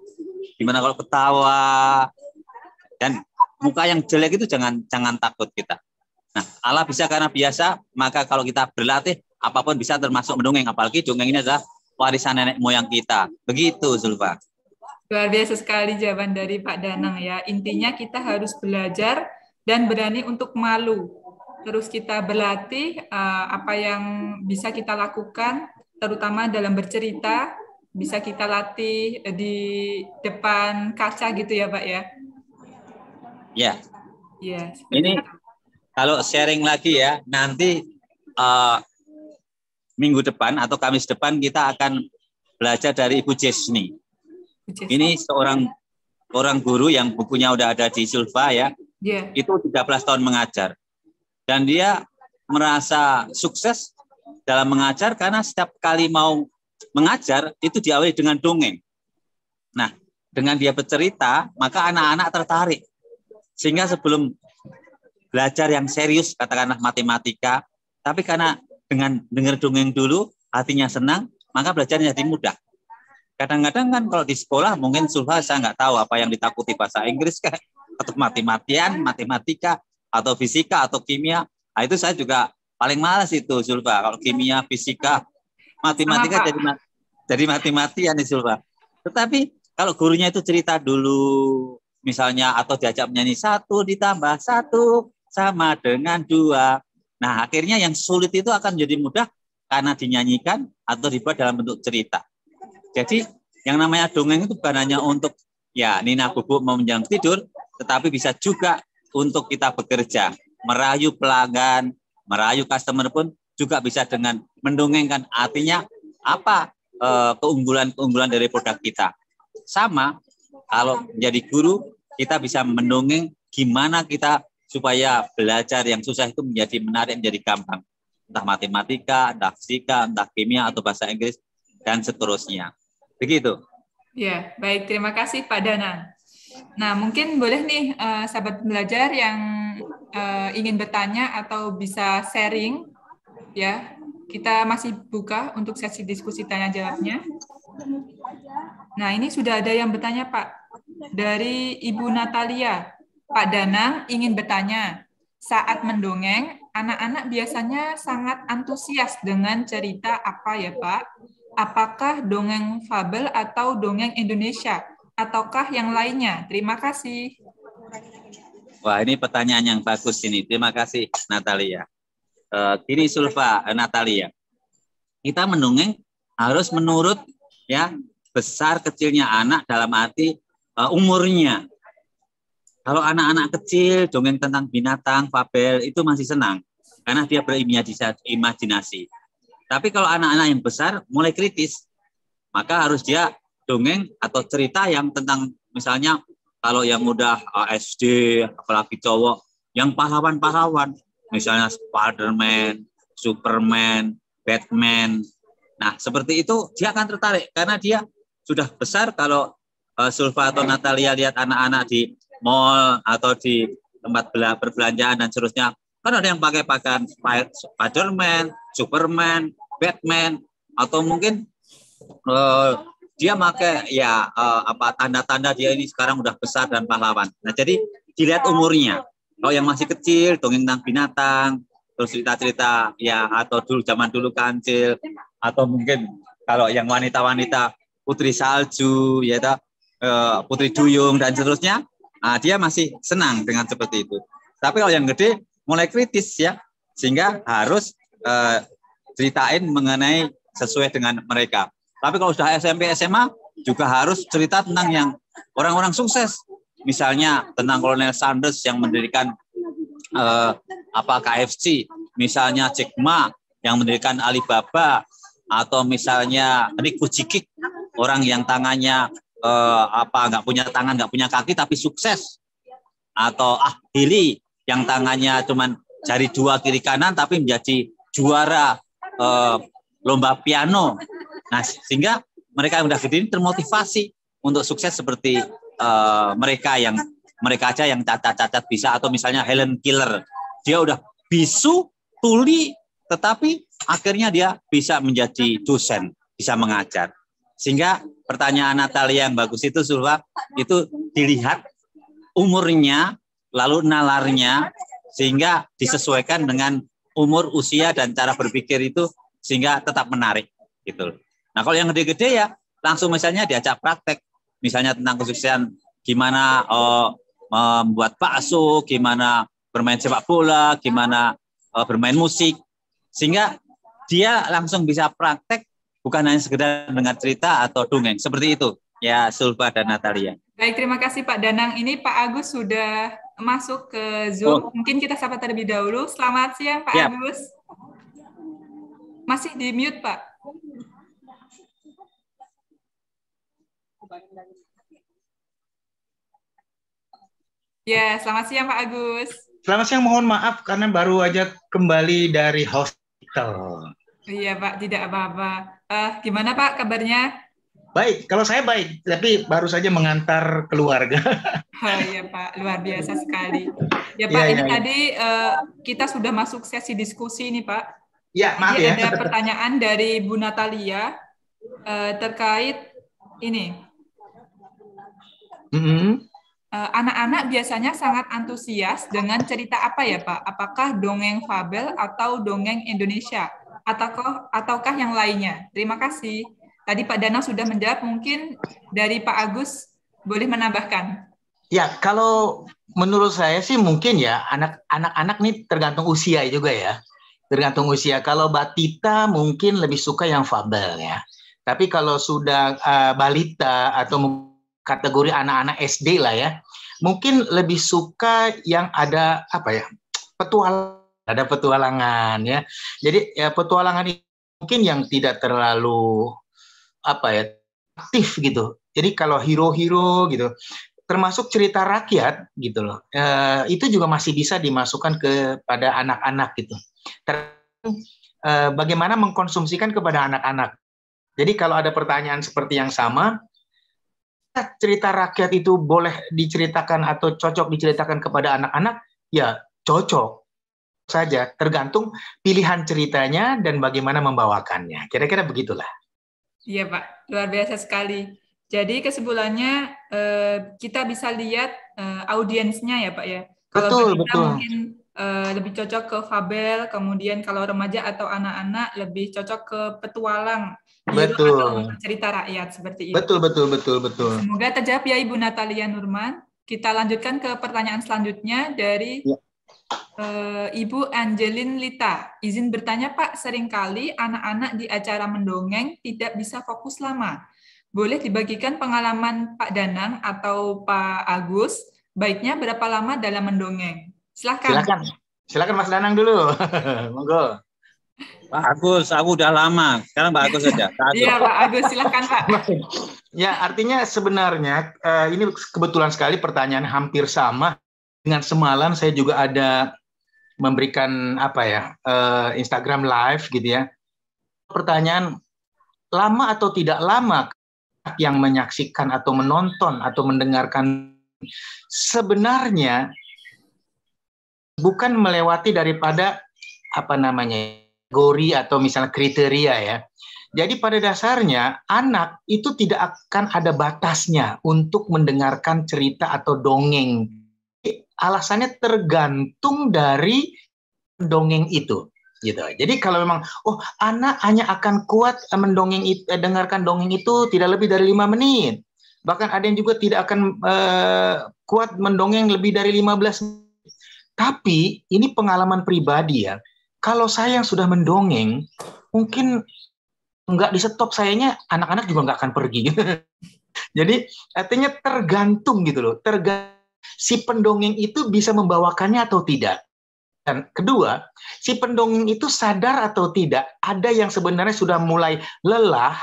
gimana kalau ketawa, dan muka yang jelek itu jangan takut kita. Nah, Allah bisa karena biasa, maka kalau kita berlatih, apapun bisa termasuk mendongeng, apalagi dongeng ini adalah warisan nenek moyang kita. Begitu, Zulfa. Luar biasa sekali jawaban dari Pak Danang ya. Intinya kita harus belajar dan berani untuk malu. Terus kita berlatih apa yang bisa kita lakukan, terutama dalam bercerita, bisa kita latih di depan kaca gitu ya Pak ya? Ya. Ya. Ini kalau sharing lagi ya, nanti minggu depan atau Kamis depan kita akan belajar dari Ibu Jesni. Ini seorang guru yang bukunya udah ada di Zulfa ya. Yeah. Itu 13 tahun mengajar. Dan dia merasa sukses dalam mengajar karena setiap kali mau mengajar itu diawali dengan dongeng. Nah, dengan dia bercerita, maka anak-anak tertarik. Sehingga sebelum belajar yang serius, katakanlah matematika, tapi karena dengan dengar dongeng dulu, hatinya senang, maka belajarnya jadi mudah. Kadang-kadang kan kalau di sekolah mungkin Sulfa saya nggak tahu apa yang ditakuti bahasa Inggris kan, atau matematika, atau fisika, atau kimia. Nah, itu saya juga paling malas itu Sulfa. Kalau kimia, fisika, matematika jadi mati-matian nih Sulfa. Tetapi kalau gurunya itu cerita dulu, misalnya atau diajak menyanyi 1 ditambah 1 sama dengan 2. Nah, akhirnya yang sulit itu akan menjadi mudah karena dinyanyikan atau dibuat dalam bentuk cerita. Jadi yang namanya dongeng itu bukan hanya untuk ya Nina Bubuk mau menjelang tidur, tetapi bisa juga untuk kita bekerja, merayu pelanggan, merayu customer pun juga bisa dengan mendongengkan. Artinya apa keunggulan-keunggulan dari produk kita. Sama kalau menjadi guru, kita bisa mendongeng gimana kita supaya belajar yang susah itu menjadi menarik, menjadi gampang. Entah matematika, entah fisika, entah kimia, atau bahasa Inggris, dan seterusnya. Begitu. Ya, baik. Terima kasih Pak Danang. Nah, mungkin boleh nih sahabat belajar yang ingin bertanya atau bisa sharing, ya. Kita masih buka untuk sesi diskusi tanya jawabnya. Nah, ini sudah ada yang bertanya, Pak. Dari Ibu Natalia. Pak Danang ingin bertanya, saat mendongeng, anak-anak biasanya sangat antusias dengan cerita apa ya, Pak? Apakah dongeng fabel atau dongeng Indonesia? Ataukah yang lainnya? Terima kasih. Wah, ini pertanyaan yang bagus ini. Terima kasih, Natalia. Gini, Sulfa, Natalia. Kita mendongeng harus menurut ya besar kecilnya anak dalam arti umurnya. Kalau anak-anak kecil, dongeng tentang binatang, fabel, itu masih senang. Karena dia berimajinasi. Tapi kalau anak-anak yang besar mulai kritis, maka harus dia dongeng atau cerita yang tentang misalnya kalau yang udah SD, apalagi cowok, yang pahlawan-pahlawan, misalnya Spider-Man, Superman, Batman. Nah, seperti itu dia akan tertarik karena dia sudah besar. Kalau Sulfa atau Natalia lihat anak-anak di mall atau di tempat perbelanjaan dan seterusnya, kan ada yang pakai pakaian Spider-Man, Superman, Batman, atau mungkin dia pakai ya tanda-tanda dia ini sekarang udah besar dan pahlawan. Nah, jadi dilihat umurnya. Kalau yang masih kecil, dongeng tentang binatang, terus cerita-cerita ya atau zaman dulu kancil, atau mungkin kalau yang wanita-wanita Putri Salju, ya Putri Duyung dan seterusnya, dia masih senang dengan seperti itu. Tapi kalau yang gede mulai kritis ya, sehingga harus ceritain mengenai sesuai dengan mereka. Tapi kalau sudah SMP, SMA juga harus cerita tentang yang orang-orang sukses. Misalnya tentang Kolonel Sanders yang mendirikan KFC, misalnya Jack Ma yang mendirikan Alibaba, atau misalnya Rick Fujikik, orang yang tangannya nggak punya tangan, nggak punya kaki tapi sukses, atau Billy yang tangannya cuman jari 2 kiri kanan tapi menjadi juara lomba piano. Nah, sehingga mereka yang udah gede ini termotivasi untuk sukses seperti mereka aja yang cacat-cacat bisa, atau misalnya Helen Keller, dia udah bisu, tuli, tetapi akhirnya dia bisa menjadi dosen, bisa mengajar. Sehingga pertanyaan Natalia yang bagus itu, Sulfa, itu dilihat umurnya, lalu nalarnya, sehingga disesuaikan dengan umur, usia, dan cara berpikir itu, sehingga tetap menarik. Gitu. Nah, kalau yang gede-gede ya, langsung misalnya diajak praktek, misalnya tentang kesuksesan, gimana membuat bakso, gimana bermain sepak bola, gimana bermain musik, sehingga dia langsung bisa praktek, bukan hanya sekedar dengar cerita atau dongeng. Seperti itu, ya Sulfa dan Natalia. Baik, terima kasih Pak Danang. Ini Pak Agus sudah masuk ke Zoom. Mungkin kita sapa terlebih dahulu. Selamat siang Pak Agus. Masih di mute Pak. Ya, selamat siang Pak Agus. Selamat siang, mohon maaf karena baru aja kembali dari hospital. Iya Pak, tidak apa-apa. Gimana Pak kabarnya? Baik, kalau saya baik, tapi baru saja mengantar keluarga. Oh iya Pak, luar biasa sekali. Ya Pak, ini tadi kita sudah masuk sesi diskusi nih Pak. Ya, maaf Jadi ya. ada pertanyaan dari Bu Natalia terkait ini. Anak-anak biasanya sangat antusias dengan cerita apa ya, Pak? Apakah dongeng fabel atau dongeng Indonesia? Ataukah yang lainnya? Terima kasih. Tadi Pak Danang sudah menjawab, mungkin dari Pak Agus boleh menambahkan. Ya, kalau menurut saya sih mungkin ya anak-anak nih tergantung usia juga ya. Tergantung usia. Kalau Batita mungkin lebih suka yang fabel ya. Tapi kalau sudah balita atau kategori anak-anak SD lah ya, mungkin lebih suka yang ada apa ya, ada petualangan ya. Jadi ya petualangan ini mungkin yang tidak terlalu apa ya, aktif gitu. Jadi kalau hero-hero gitu, termasuk cerita rakyat gitu loh, itu juga masih bisa dimasukkan kepada anak-anak gitu. Bagaimana mengkonsumsikan kepada anak-anak. Jadi kalau ada pertanyaan seperti yang sama, cerita rakyat itu boleh diceritakan atau cocok diceritakan kepada anak-anak, ya cocok saja, tergantung pilihan ceritanya dan bagaimana membawakannya. Kira-kira begitulah. Iya Pak, luar biasa sekali. Jadi kesimpulannya kita bisa lihat audiensnya ya Pak ya. Kalau balita mungkin lebih cocok ke fabel, kemudian kalau remaja atau anak-anak lebih cocok ke petualang, atau cerita rakyat seperti itu. Betul. Semoga terjawab ya Ibu Natalia Nurman. Kita lanjutkan ke pertanyaan selanjutnya dari Ibu Angelin Lita. Izin bertanya Pak, seringkali anak-anak di acara mendongeng tidak bisa fokus lama. Boleh dibagikan pengalaman Pak Danang atau Pak Agus, baiknya berapa lama dalam mendongeng? Silakan Mas Danang dulu. Monggo. Pak Agus, aku udah lama. Sekarang Pak Agus saja. Iya Pak Agus, silakan Pak. Ya, artinya sebenarnya ini kebetulan sekali pertanyaan hampir sama dengan semalam saya juga ada memberikan Instagram live gitu ya. Pertanyaan lama atau tidak lama yang menyaksikan atau menonton atau mendengarkan, sebenarnya bukan melewati daripada kategori atau misalnya kriteria ya. Jadi pada dasarnya anak itu tidak akan ada batasnya untuk mendengarkan cerita atau dongeng. Alasannya tergantung dari dongeng itu, gitu. Jadi kalau memang anak hanya akan kuat dengarkan dongeng itu tidak lebih dari 5 menit. Bahkan ada yang juga tidak akan kuat mendongeng lebih dari 15 menit. Tapi ini pengalaman pribadi ya. Kalau saya yang sudah mendongeng, mungkin nggak di stop sayanya, anak-anak juga nggak akan pergi. Jadi artinya tergantung gitu loh. Si pendongeng itu bisa membawakannya atau tidak. Dan kedua, si pendongeng itu sadar atau tidak, ada yang sebenarnya sudah mulai lelah,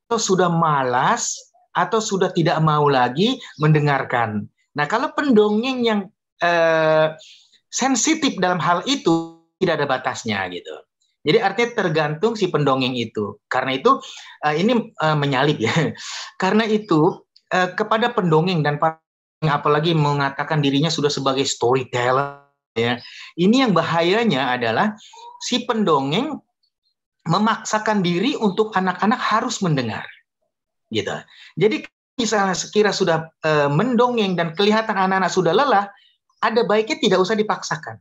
atau sudah malas, atau sudah tidak mau lagi mendengarkan. Nah, kalau pendongeng yang sensitif dalam hal itu, tidak ada batasnya gitu. Jadi artinya tergantung si pendongeng itu. Karena itu ini menyalip ya. Karena itu kepada pendongeng dan apalagi mengatakan dirinya sudah sebagai storyteller ya. Ini yang bahayanya adalah si pendongeng memaksakan diri untuk anak-anak harus mendengar. Gitu. Jadi misalnya sekira sudah mendongeng dan kelihatan anak-anak sudah lelah, ada baiknya tidak usah dipaksakan.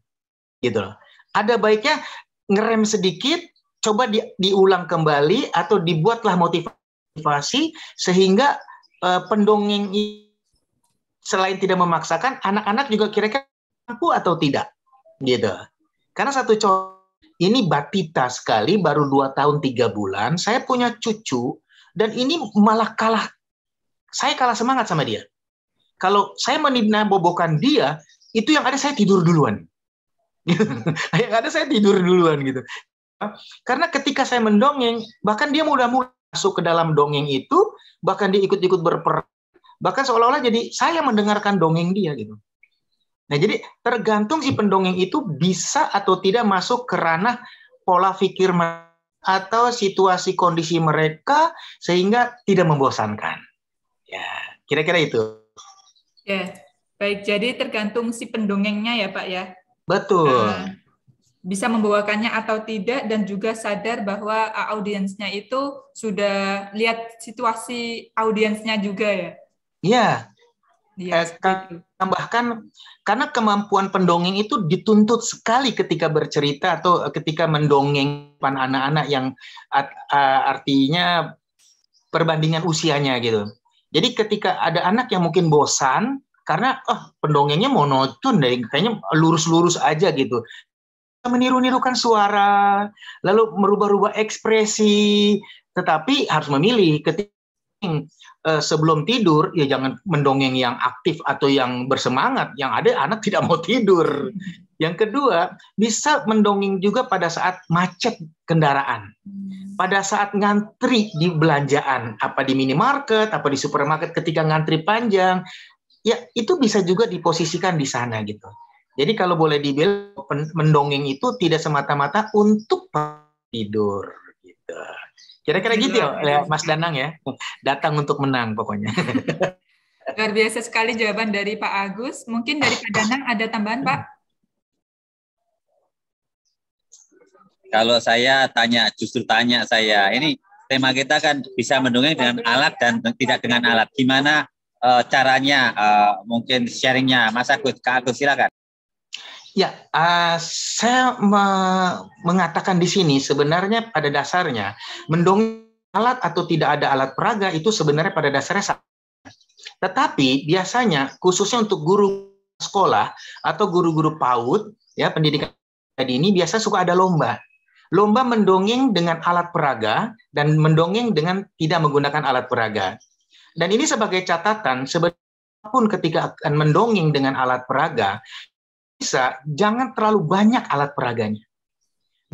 Gitu loh. Ada baiknya ngerem sedikit, coba diulang kembali atau dibuatlah motivasi sehingga pendongeng selain tidak memaksakan, anak-anak juga kira-kira mampu atau tidak, gitu. Karena satu contoh, ini Batita sekali, baru 2 tahun 3 bulan, saya punya cucu dan ini malah saya kalah semangat sama dia. Kalau saya bobokan dia, itu yang ada saya tidur duluan. Yang ada saya tidur duluan gitu. Karena ketika saya mendongeng, bahkan dia mulai masuk ke dalam dongeng itu, bahkan dia ikut-ikut berperan, bahkan seolah-olah jadi saya mendengarkan dongeng dia gitu. Nah, jadi tergantung si pendongeng itu bisa atau tidak masuk ke ranah pola pikir atau situasi kondisi mereka sehingga tidak membosankan. Ya, kira-kira itu. Ya, baik. Jadi tergantung si pendongengnya ya Pak ya. Betul. bisa membawakannya atau tidak, dan juga sadar bahwa audiensnya itu sudah lihat situasi audiensnya juga ya. Iya. Iya, seperti itu. Tambahkan, karena kemampuan pendongeng itu dituntut sekali ketika bercerita atau ketika mendongeng anak-anak yang artinya perbandingan usianya gitu. Jadi ketika ada anak yang mungkin bosan karena pendongengnya monoton, kayaknya lurus-lurus aja gitu, meniru-nirukan suara, lalu merubah-rubah ekspresi, tetapi harus memilih ketika sebelum tidur, ya jangan mendongeng yang aktif atau yang bersemangat, yang ada anak tidak mau tidur. Yang kedua, bisa mendongeng juga pada saat macet kendaraan, pada saat ngantri di belanjaan, apa di minimarket, apa di supermarket ketika ngantri panjang, ya itu bisa juga diposisikan di sana gitu. Jadi kalau boleh dibilang, mendongeng itu tidak semata-mata untuk tidur gitu. Kira-kira gitu ya, Mas Danang ya. Datang untuk menang pokoknya. Luar biasa sekali jawaban dari Pak Agus. Mungkin dari Pak Danang ada tambahan, Pak? Kalau saya justru tanya saya, ini tema kita kan bisa mendongeng dengan alat dan tidak dengan alat. Gimana caranya, mungkin sharingnya, Mas Agus, Kak Agus, silakan. Ya, saya mengatakan di sini sebenarnya pada dasarnya mendongeng alat atau tidak ada alat peraga itu sebenarnya pada dasarnya sama. Tetapi biasanya khususnya untuk guru sekolah atau guru-guru PAUD, ya pendidikan ini biasa suka ada lomba. Lomba mendongeng dengan alat peraga dan mendongeng dengan tidak menggunakan alat peraga. Dan ini sebagai catatan, sebenarnya pun ketika akan mendongeng dengan alat peraga, jangan terlalu banyak alat peraganya.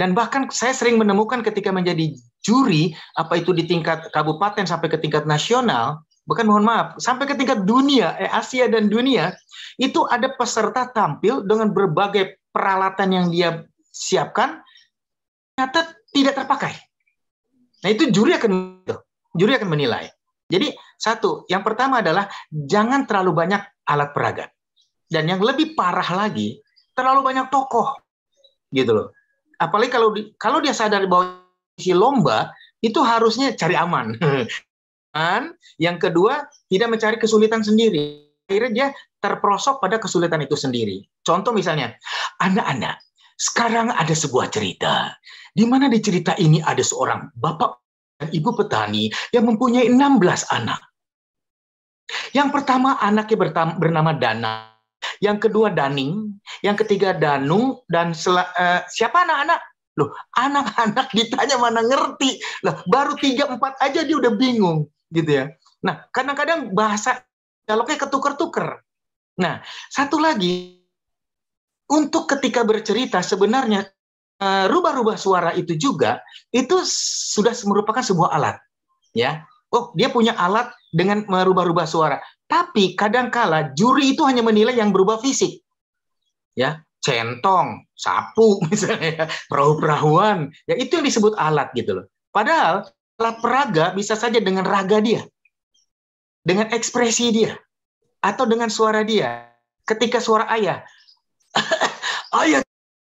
Dan bahkan saya sering menemukan ketika menjadi juri, apa itu di tingkat kabupaten sampai ke tingkat nasional, bahkan mohon maaf, sampai ke tingkat dunia, Asia dan dunia, itu ada peserta tampil dengan berbagai peralatan yang dia siapkan, ternyata tidak terpakai. Nah itu juri akan menilai. Jadi satu, yang pertama adalah jangan terlalu banyak alat peraga. Dan yang lebih parah lagi, terlalu banyak tokoh, gitu loh. Apalagi kalau dia sadar bahwa isi lomba itu harusnya cari aman. Yang kedua, tidak mencari kesulitan sendiri. Akhirnya dia terperosok pada kesulitan itu sendiri. Contoh misalnya, anak-anak, sekarang ada sebuah cerita, di mana di cerita ini ada seorang bapak dan ibu petani yang mempunyai 16 anak. Yang pertama anaknya bernama Dana. Yang kedua Daning, yang ketiga Danung, dan siapa anak-anak? Loh, anak-anak ditanya mana ngerti. Loh, baru 3-4 aja dia udah bingung, gitu ya. Nah, kadang-kadang bahasa dialognya ketuker-tuker. Nah, satu lagi, untuk ketika bercerita sebenarnya rubah-rubah suara itu juga itu sudah merupakan sebuah alat, ya. Oh, dia punya alat dengan merubah-rubah suara. Tapi kadangkala juri itu hanya menilai yang berubah fisik. Ya, centong, sapu misalnya, perahu-perahuan, ya itu yang disebut alat gitu loh. Padahal alat peraga bisa saja dengan raga dia, dengan ekspresi dia, atau dengan suara dia. Ketika suara ayah, ayah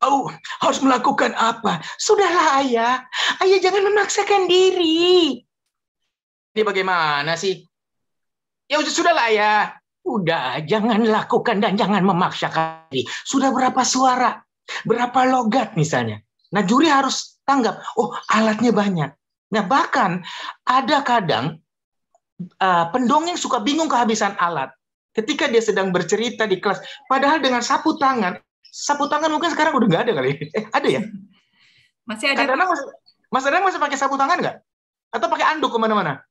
tahu harus melakukan apa. Sudahlah ayah, ayah jangan memaksakan diri. Ini bagaimana sih? Ya sudahlah ya, udah jangan lakukan dan jangan memaksakan diri. Sudah berapa suara, berapa logat misalnya. Nah juri harus tanggap, oh alatnya banyak. Nah bahkan ada kadang pendongeng suka bingung kehabisan alat. Ketika dia sedang bercerita di kelas, padahal dengan sapu tangan mungkin sekarang udah nggak ada kali. Ada ya? Masih ada. Mas Adang masih pakai sapu tangan nggak? Atau pakai anduk kemana-mana?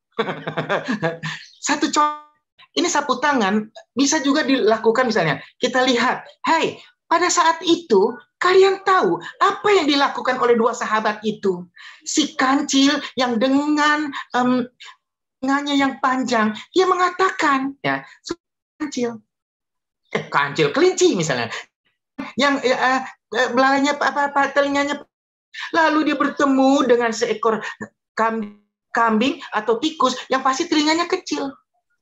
Satu contoh. Ini sapu tangan bisa juga dilakukan misalnya. Kita lihat, hai, pada saat itu kalian tahu apa yang dilakukan oleh dua sahabat itu? Si kancil yang dengan lengannya yang panjang, dia mengatakan, ya, kancil kelinci misalnya, yang belalainya telinganya, lalu dia bertemu dengan seekor kambing atau tikus yang pasti telinganya kecil.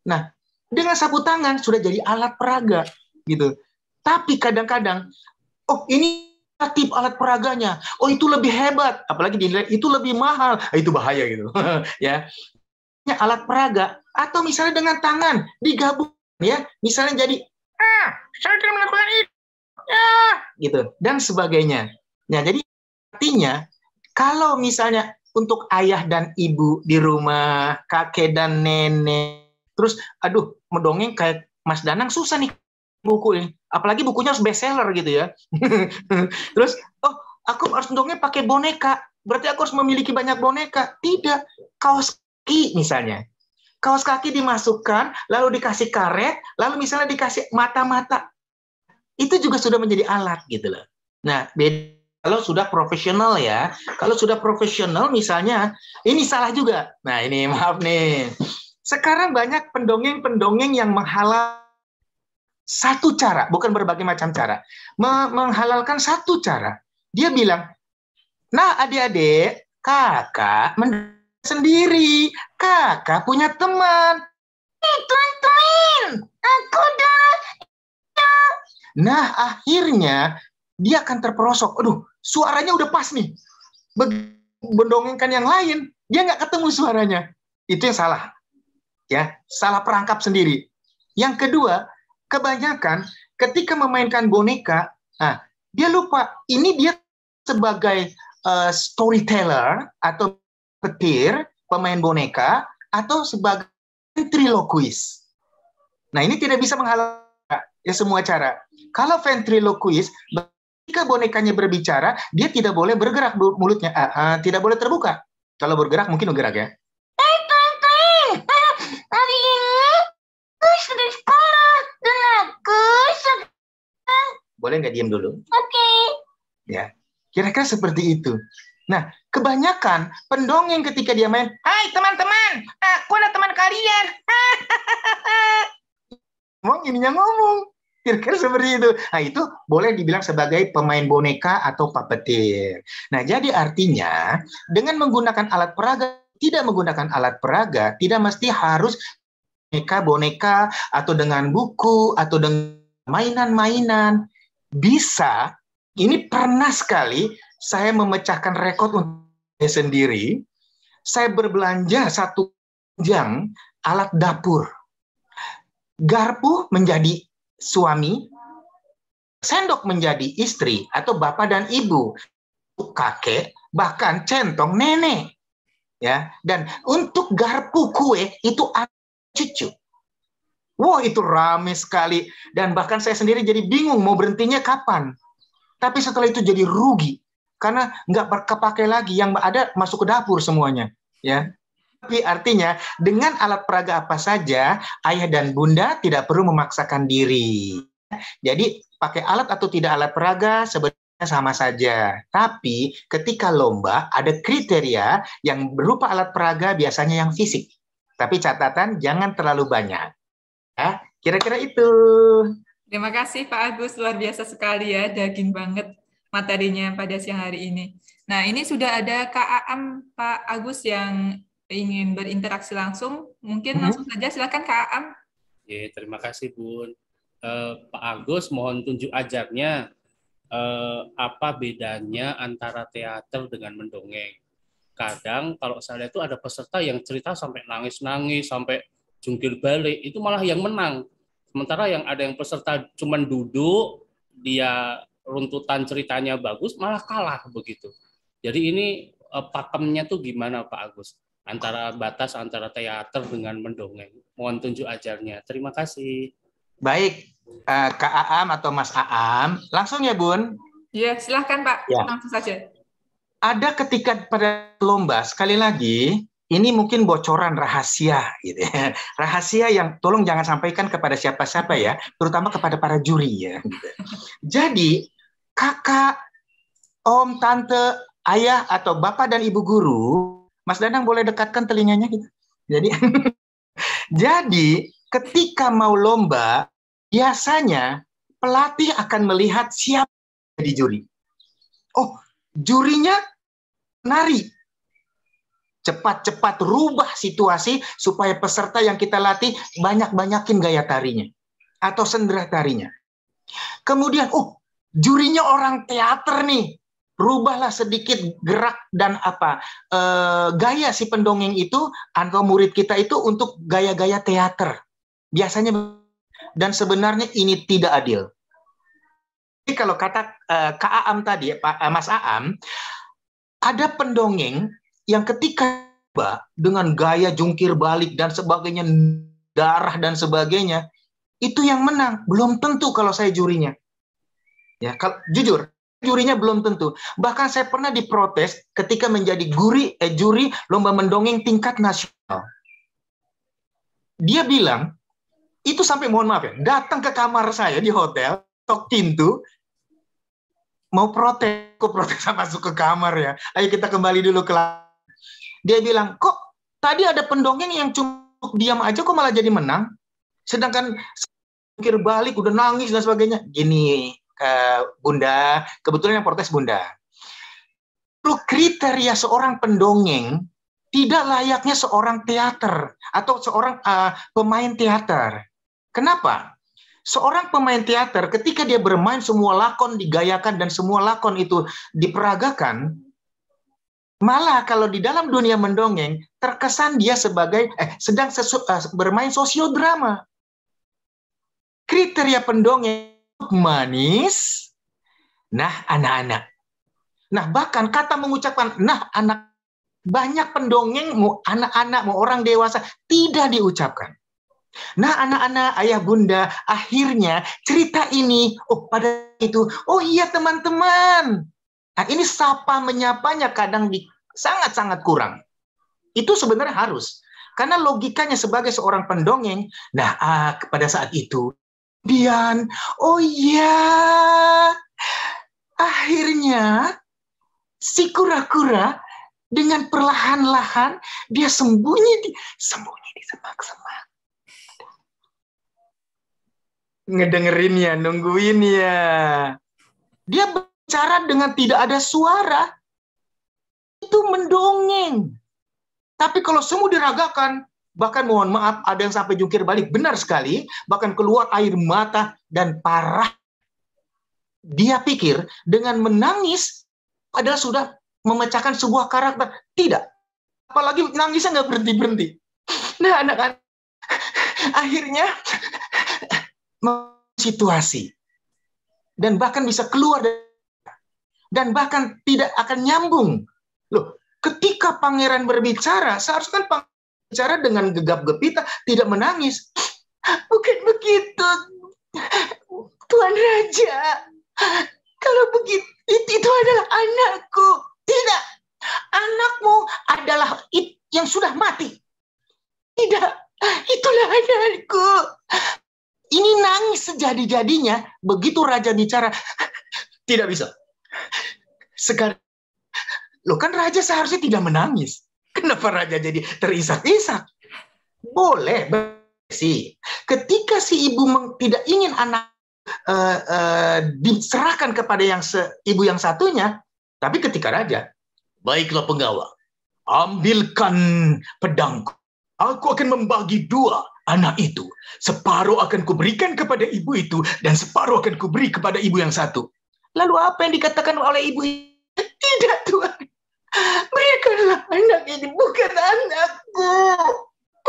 Nah, dengan sapu tangan sudah jadi alat peraga gitu. Tapi kadang-kadang, oh ini tip alat peraganya. Oh, itu lebih hebat, apalagi dinilai itu lebih mahal. Itu bahaya gitu. Ya. Alat peraga atau misalnya dengan tangan digabung ya, misalnya jadi saya tidak melakukan itu. Gitu dan sebagainya. Nah, jadi artinya kalau misalnya untuk ayah dan ibu di rumah, kakek dan nenek, terus aduh mendongeng kayak Mas Danang susah nih buku ini, apalagi bukunya harus bestseller gitu ya. Terus aku harus mendongeng pakai boneka, berarti aku harus memiliki banyak boneka. Tidak, kaos kaki misalnya, kaos kaki dimasukkan, lalu dikasih karet, lalu misalnya dikasih mata-mata, itu juga sudah menjadi alat gitu loh. Nah, beda kalau sudah profesional ya. Kalau sudah profesional misalnya, ini salah juga. Nah, ini maaf nih. Sekarang banyak pendongeng-pendongeng yang menghalal satu cara, bukan berbagai macam cara. Menghalalkan satu cara. Dia bilang, nah adik-adik, kakak sendiri, kakak punya teman. Teman-teman, aku udah. Nah, akhirnya dia akan terperosok. Aduh, suaranya udah pas nih. Mendongengkan yang lain, dia nggak ketemu suaranya. Itu yang salah. Ya, salah perangkap sendiri. Yang kedua, kebanyakan ketika memainkan boneka, dia lupa ini dia sebagai storyteller atau petir, pemain boneka, atau sebagai ventriloquist. Nah, ini tidak bisa menghalalkan ya semua cara. Kalau ventriloquist, ketika bonekanya berbicara, dia tidak boleh bergerak mulutnya, tidak boleh terbuka. Kalau bergerak mungkin bergerak ya. Hari ini aku sudah sekolah dan aku boleh nggak diam dulu? Oke. Ya, kira-kira seperti itu. Nah, kebanyakan pendongeng ketika dia main, hai teman-teman, aku ada teman kalian. ngomong. Kira-kira seperti itu. Nah, itu boleh dibilang sebagai pemain boneka atau puppeteer. Nah, jadi artinya dengan menggunakan alat peraga, tidak menggunakan alat peraga, tidak mesti harus boneka atau dengan buku atau dengan mainan-mainan. Bisa, ini pernah sekali saya memecahkan rekor untuk saya sendiri. Saya berbelanja 1 jam alat dapur. Garpu menjadi suami, sendok menjadi istri atau bapak dan ibu, kakek, bahkan centong nenek. Ya, dan untuk garpu kue itu cucu. Wah, itu rame sekali dan bahkan saya sendiri jadi bingung mau berhentinya kapan. Tapi setelah itu jadi rugi karena nggak kepake lagi, yang ada masuk ke dapur semuanya, ya. Tapi artinya dengan alat peraga apa saja, ayah dan bunda tidak perlu memaksakan diri. Jadi pakai alat atau tidak alat peraga sebenarnya sama saja. Tapi ketika lomba ada kriteria yang berupa alat peraga, biasanya yang fisik. Tapi catatan jangan terlalu banyak. Ya, kira-kira itu. Terima kasih Pak Agus, luar biasa sekali ya, daging banget materinya pada siang hari ini. Nah, ini sudah ada Kak Aam, Pak Agus yang ingin berinteraksi langsung, mungkin langsung saja, silakan Kak Aam. Ya, terima kasih Bun. Pak Agus, mohon tunjuk ajarnya apa bedanya antara teater dengan mendongeng. Kadang kalau saya lihat itu ada peserta yang cerita sampai nangis-nangis, sampai jungkir balik, itu malah yang menang. Sementara yang ada yang peserta cuman duduk, dia runtutan ceritanya bagus, malah kalah begitu. Jadi ini pakemnya tuh gimana Pak Agus? Batas antara teater dengan mendongeng. Mohon tunjuk ajarnya. Terima kasih. Baik, Kak Aam atau Mas Aam, langsung ya Bun. Ya, silahkan Pak, ya. Langsung saja. Ada ketika pada lomba, sekali lagi, ini mungkin bocoran rahasia, gitu ya. Rahasia yang tolong jangan sampaikan kepada siapa-siapa ya, terutama kepada para juri ya. Gitu. Jadi kakak, om, tante, ayah atau bapak dan ibu guru, Mas Danang boleh dekatkan telinganya gitu. Jadi ketika mau lomba, biasanya pelatih akan melihat siapa di juri. Oh, jurinya nari. Cepat-cepat rubah situasi supaya peserta yang kita latih banyak-banyakin gaya tarinya atau sendera tarinya. Kemudian, jurinya orang teater nih. Rubahlah sedikit gerak dan gaya si pendongeng itu atau murid kita itu untuk gaya-gaya teater. Biasanya, dan sebenarnya ini tidak adil. Jadi kalau kata Kak Aam tadi, Mas Aam, ada pendongeng yang ketika dengan gaya jungkir balik dan sebagainya, darah dan sebagainya, itu yang menang. Belum tentu kalau saya jurinya. Ya, jujur, jurinya belum tentu. Bahkan saya pernah diprotes ketika menjadi juri lomba mendongeng tingkat nasional. Dia bilang, itu sampai mohon maaf ya, datang ke kamar saya di hotel, tok pintu, mau protes, kok protes masuk ke kamar ya. Ayo kita kembali dulu ke. Dia bilang, kok tadi ada pendongeng yang cukup diam aja kok malah jadi menang, sedangkan jungkir balik udah nangis dan sebagainya. Gini, Bunda, kebetulan yang protes Bunda. Kriteria seorang pendongeng tidak layaknya seorang teater atau seorang pemain teater. Kenapa? Seorang pemain teater ketika dia bermain semua lakon digayakan dan semua lakon itu diperagakan, malah kalau di dalam dunia mendongeng terkesan dia sebagai sedang bermain sosiodrama. Kriteria pendongeng manis, nah anak-anak. Nah bahkan kata mengucapkan nah anak, banyak pendongeng mau anak-anak mau orang dewasa tidak diucapkan. Nah anak-anak, ayah bunda, akhirnya cerita ini, pada itu, iya teman-teman. Nah ini sapa menyapanya kadang sangat-sangat kurang. Itu sebenarnya harus. Karena logikanya sebagai seorang pendongeng, nah pada saat itu, kemudian, akhirnya si kura-kura dengan perlahan-lahan dia sembunyi di semak-semak. Ngedengerin ya, nungguin ya. Dia bicara dengan tidak ada suara. Itu mendongeng. Tapi kalau semua diragakan, bahkan mohon maaf, ada yang sampai jungkir balik, benar sekali, bahkan keluar air mata dan parah. Dia pikir dengan menangis adalah sudah memecahkan sebuah karakter. Tidak. Apalagi nangisnya nggak berhenti-berhenti. Nah, anak-anak akhirnya situasi. Dan bahkan bisa keluar dan bahkan tidak akan nyambung. Loh, ketika pangeran berbicara, seharusnya kan pangeran bicara dengan gegap gempita, tidak menangis. Bukan begitu, Tuan Raja. Kalau begitu, itu adalah anakku. Tidak, anakmu adalah yang sudah mati. Tidak, itulah anakku. Ini nangis sejadi-jadinya, begitu raja bicara, tidak bisa. Sekarang, loh kan raja seharusnya tidak menangis. Kenapa raja jadi terisak-isak? Boleh sih. Ketika si ibu tidak ingin anak diserahkan kepada ibu yang satunya, tapi ketika raja, baiklah penggawa, ambilkan pedangku. Aku akan membagi dua anak itu. Separuh akan kuberikan kepada ibu itu, dan separuh akan kuberi kepada ibu yang satu. Lalu apa yang dikatakan oleh ibu? Tidak, Tuhan. Berikanlah anak ini, bukan anakku.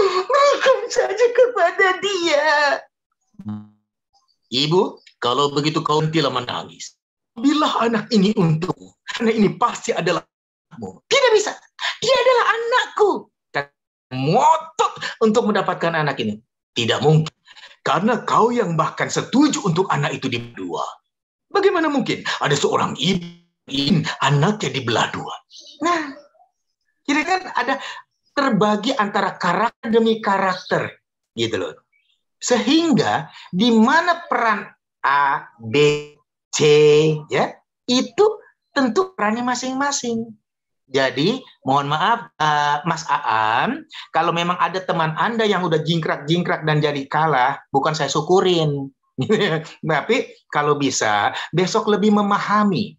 Berikan saja kepada dia. Ibu, kalau begitu kau hentilah menangis. Ambillah anak ini untukmu. Anak ini pasti adalah anakmu. Tidak bisa. Dia adalah anakku. Ngotot untuk mendapatkan anak ini. Tidak mungkin. Karena kau yang bahkan setuju untuk anak itu dibelah dua. Bagaimana mungkin ada seorang ibu ingin anaknya dibelah dua? Nah, jadi kan ada terbagi antara karakter demi karakter, gitu loh. Sehingga di mana peran A, B, C, ya, itu tentu perannya masing-masing. Jadi, mohon maaf, Mas Aam, kalau memang ada teman Anda yang udah jingkrak-jingkrak dan jadi kalah, bukan saya syukurin. Tapi kalau bisa, besok lebih memahami.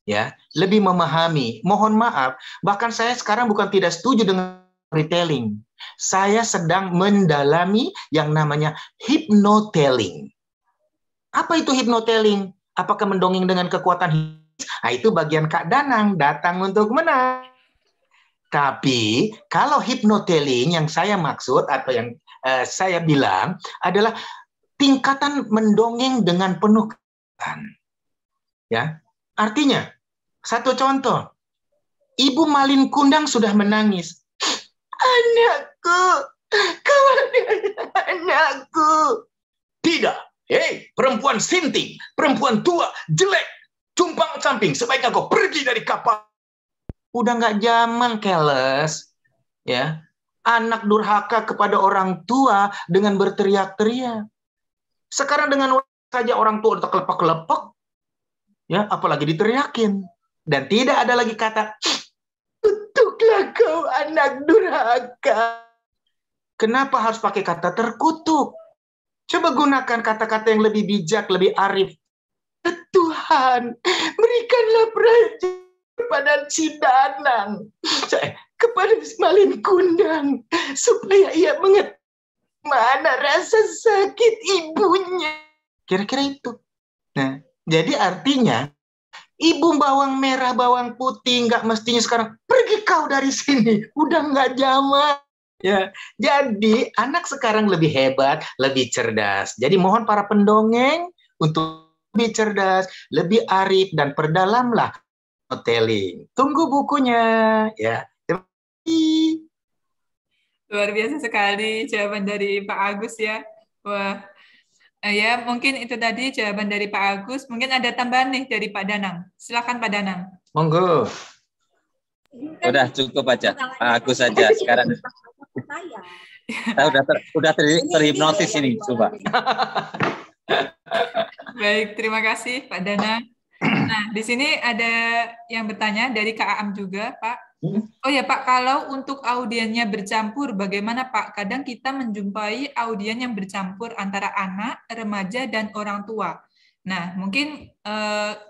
Ya, lebih memahami. Mohon maaf, bahkan saya sekarang bukan tidak setuju dengan storytelling. Saya sedang mendalami yang namanya hypnotelling. Apa itu hypnotelling? Apakah mendongeng dengan kekuatan hipnotis? Nah, itu bagian Kak Danang, datang untuk menang. Tapi kalau hypnotelling yang saya maksud atau yang saya bilang adalah tingkatan mendongeng dengan penuh kekuatan. Ya, artinya satu contoh, Ibu Malin Kundang sudah menangis. Anakku, kau adalah anakku. Tidak, hei perempuan sinting, perempuan tua, jelek, cumpang camping, sebaiknya kau pergi dari kapal. Udah nggak zaman, keles, ya. Anak durhaka kepada orang tua dengan berteriak-teriak. Sekarang dengan saja orang tua udah kelepek-kelepek, ya, apalagi diteriakin. Dan tidak ada lagi kata, kutuklah kau anak durhaka. Kenapa harus pakai kata terkutuk? Coba gunakan kata-kata yang lebih bijak, lebih arif. Tuhan, berikanlah praja kepada si Danang, kepada Malin Kundang, supaya ia mengetahui mana rasa sakit ibunya. Kira-kira itu. Nah, jadi artinya, ibu bawang merah, bawang putih, nggak mestinya sekarang, pergi kau dari sini, udah nggak zaman. Ya, jadi anak sekarang lebih hebat, lebih cerdas. Jadi mohon para pendongeng untuk lebih cerdas, lebih arif, dan perdalamlah storytelling. Tunggu bukunya, ya. Luar biasa sekali jawaban dari Pak Agus ya. Wah, ya mungkin itu tadi jawaban dari Pak Agus. Mungkin ada tambahan nih dari Pak Danang. Silakan Pak Danang. Monggo. Udah cukup aja, Pak Agus saja sekarang. Saya udah terhipnotis ini, coba. Baik, terima kasih Pak Danang. Nah, di sini ada yang bertanya dari Kak Aam juga, Pak. Oh ya Pak, kalau untuk audiennya bercampur, bagaimana Pak? Kadang kita menjumpai audien yang bercampur antara anak, remaja, dan orang tua. Nah, mungkin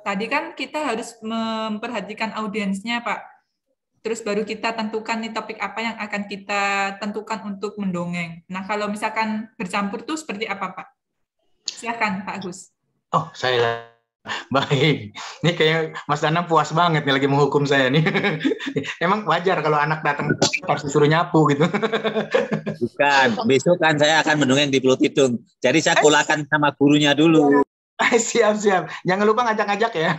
tadi kan kita harus memperhatikan audiensnya Pak. Terus baru kita tentukan nih topik apa yang akan kita tentukan untuk mendongeng. Nah, kalau misalkan bercampur tuh seperti apa Pak? Silakan Pak Agus. Oh, saya baik. Ini kayak Mas Danang puas banget nih lagi menghukum saya nih. Emang wajar kalau anak datang harus disuruh nyapu gitu. Bukan, besok kan saya akan mendongeng di Pulau Tidung. Jadi saya kulakan sama gurunya dulu. Siap. Jangan lupa ngajak-ngajak ya.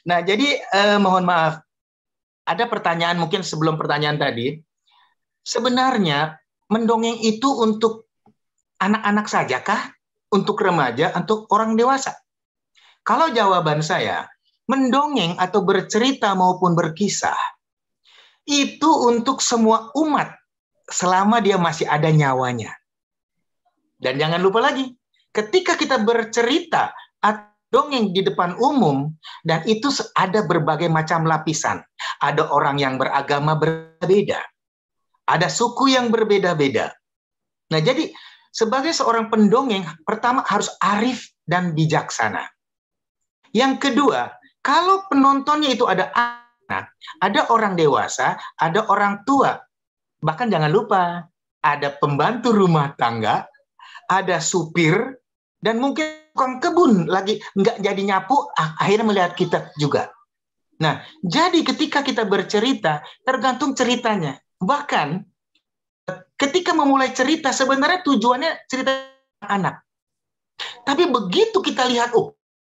Nah, jadi mohon maaf. Ada pertanyaan mungkin sebelum pertanyaan tadi. Sebenarnya mendongeng itu untuk anak-anak saja kah? Untuk remaja, untuk orang dewasa? Kalau jawaban saya, mendongeng atau bercerita maupun berkisah, itu untuk semua umat selama dia masih ada nyawanya. Dan jangan lupa lagi, ketika kita bercerita atau dongeng di depan umum, dan itu ada berbagai macam lapisan. Ada orang yang beragama berbeda. Ada suku yang berbeda-beda. Nah, jadi sebagai seorang pendongeng, pertama harus arif dan bijaksana. Yang kedua, kalau penontonnya itu ada anak, ada orang dewasa, ada orang tua. Bahkan jangan lupa, ada pembantu rumah tangga, ada supir, dan mungkin tukang kebun lagi nggak jadi nyapu, akhirnya melihat kita juga. Nah, jadi ketika kita bercerita, tergantung ceritanya. Bahkan ketika memulai cerita, sebenarnya tujuannya cerita anak. Tapi begitu kita lihat,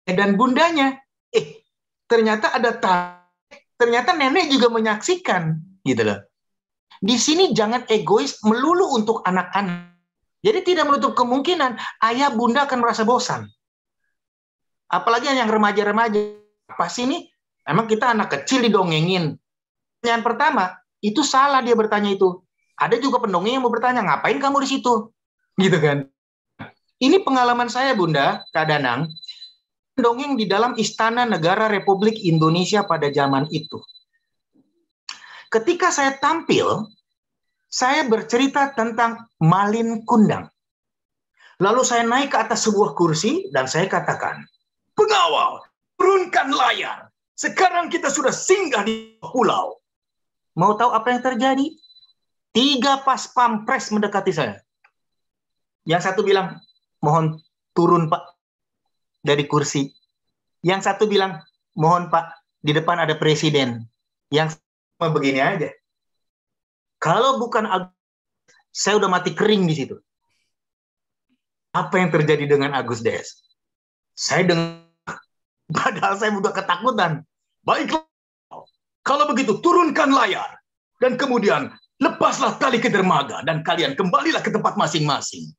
dan bundanya, ternyata ternyata nenek juga menyaksikan, gitu loh. Di sini jangan egois melulu untuk anak-anak. Jadi tidak menutup kemungkinan ayah bunda akan merasa bosan. Apalagi yang remaja-remaja. Apa sih ini? Emang kita anak kecil didongengin. Pertanyaan pertama, itu salah dia bertanya itu. Ada juga pendongeng yang mau bertanya, ngapain kamu di situ? Gitu kan. Ini pengalaman saya Bunda, Kak Danang. Pendongeng di dalam Istana Negara Republik Indonesia pada zaman itu. Ketika saya tampil, saya bercerita tentang Malin Kundang. Lalu saya naik ke atas sebuah kursi dan saya katakan, pengawal, turunkan layar. Sekarang kita sudah singgah di pulau. Mau tahu apa yang terjadi? 3 pas pampres mendekati saya. Yang satu bilang, mohon turun Pak dari kursi. Yang satu bilang, mohon Pak, di depan ada presiden. Yang sama begini aja. Kalau bukan Agus, saya udah mati kering di situ. Apa yang terjadi dengan Agus Des? Saya dengar, padahal saya udah ketakutan. Baiklah, kalau begitu turunkan layar. Dan kemudian lepaslah tali ke dermaga. Dan kalian kembalilah ke tempat masing-masing.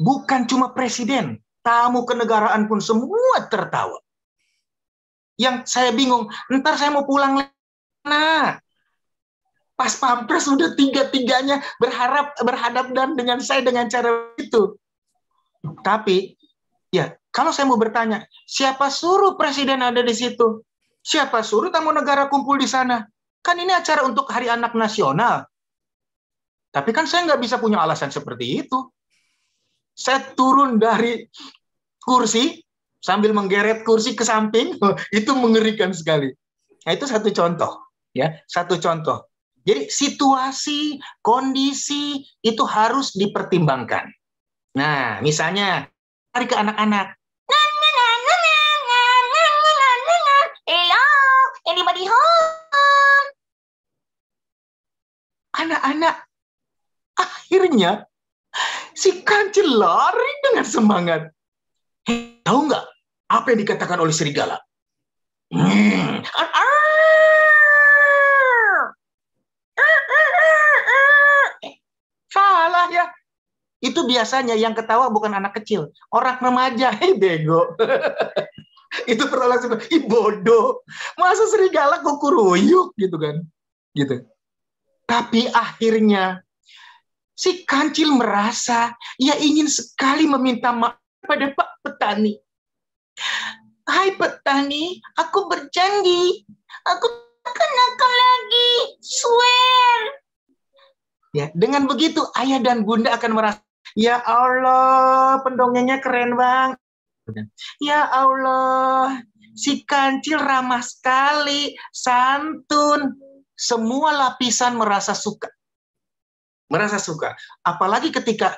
Bukan cuma presiden, tamu kenegaraan pun semua tertawa. Yang saya bingung, ntar saya mau pulang. Nah, pas pampres udah tiga-tiganya berhadap dengan saya dengan cara itu. Tapi, ya kalau saya mau bertanya, siapa suruh presiden ada di situ? Siapa suruh tamu negara kumpul di sana? Kan ini acara untuk Hari Anak Nasional. Tapi kan saya nggak bisa punya alasan seperti itu. Saya turun dari kursi, sambil menggeret kursi ke samping, itu mengerikan sekali. Nah, itu satu contoh. Ya, satu contoh. Jadi situasi, kondisi itu harus dipertimbangkan. Nah, misalnya tarik ke anak-anak. Hello, anybody home? Anak-anak akhirnya si kancil lari dengan semangat. Tahu nggak apa yang dikatakan oleh serigala? Salah ya. Itu biasanya yang ketawa bukan anak kecil, orang remaja. Hei bego. Itu peralahan bodoh. Masa serigala kukuruyuk gitu kan? Gitu. Tapi akhirnya si kancil merasa ia ingin sekali meminta maaf pada Pak Petani. Hai petani, aku berjanji, aku akan nakal lagi, swear. Ya, dengan begitu ayah dan bunda akan merasa, ya Allah, pendongengnya keren banget. Ya Allah, si kancil ramah sekali, santun. Semua lapisan merasa suka. Merasa suka. Apalagi ketika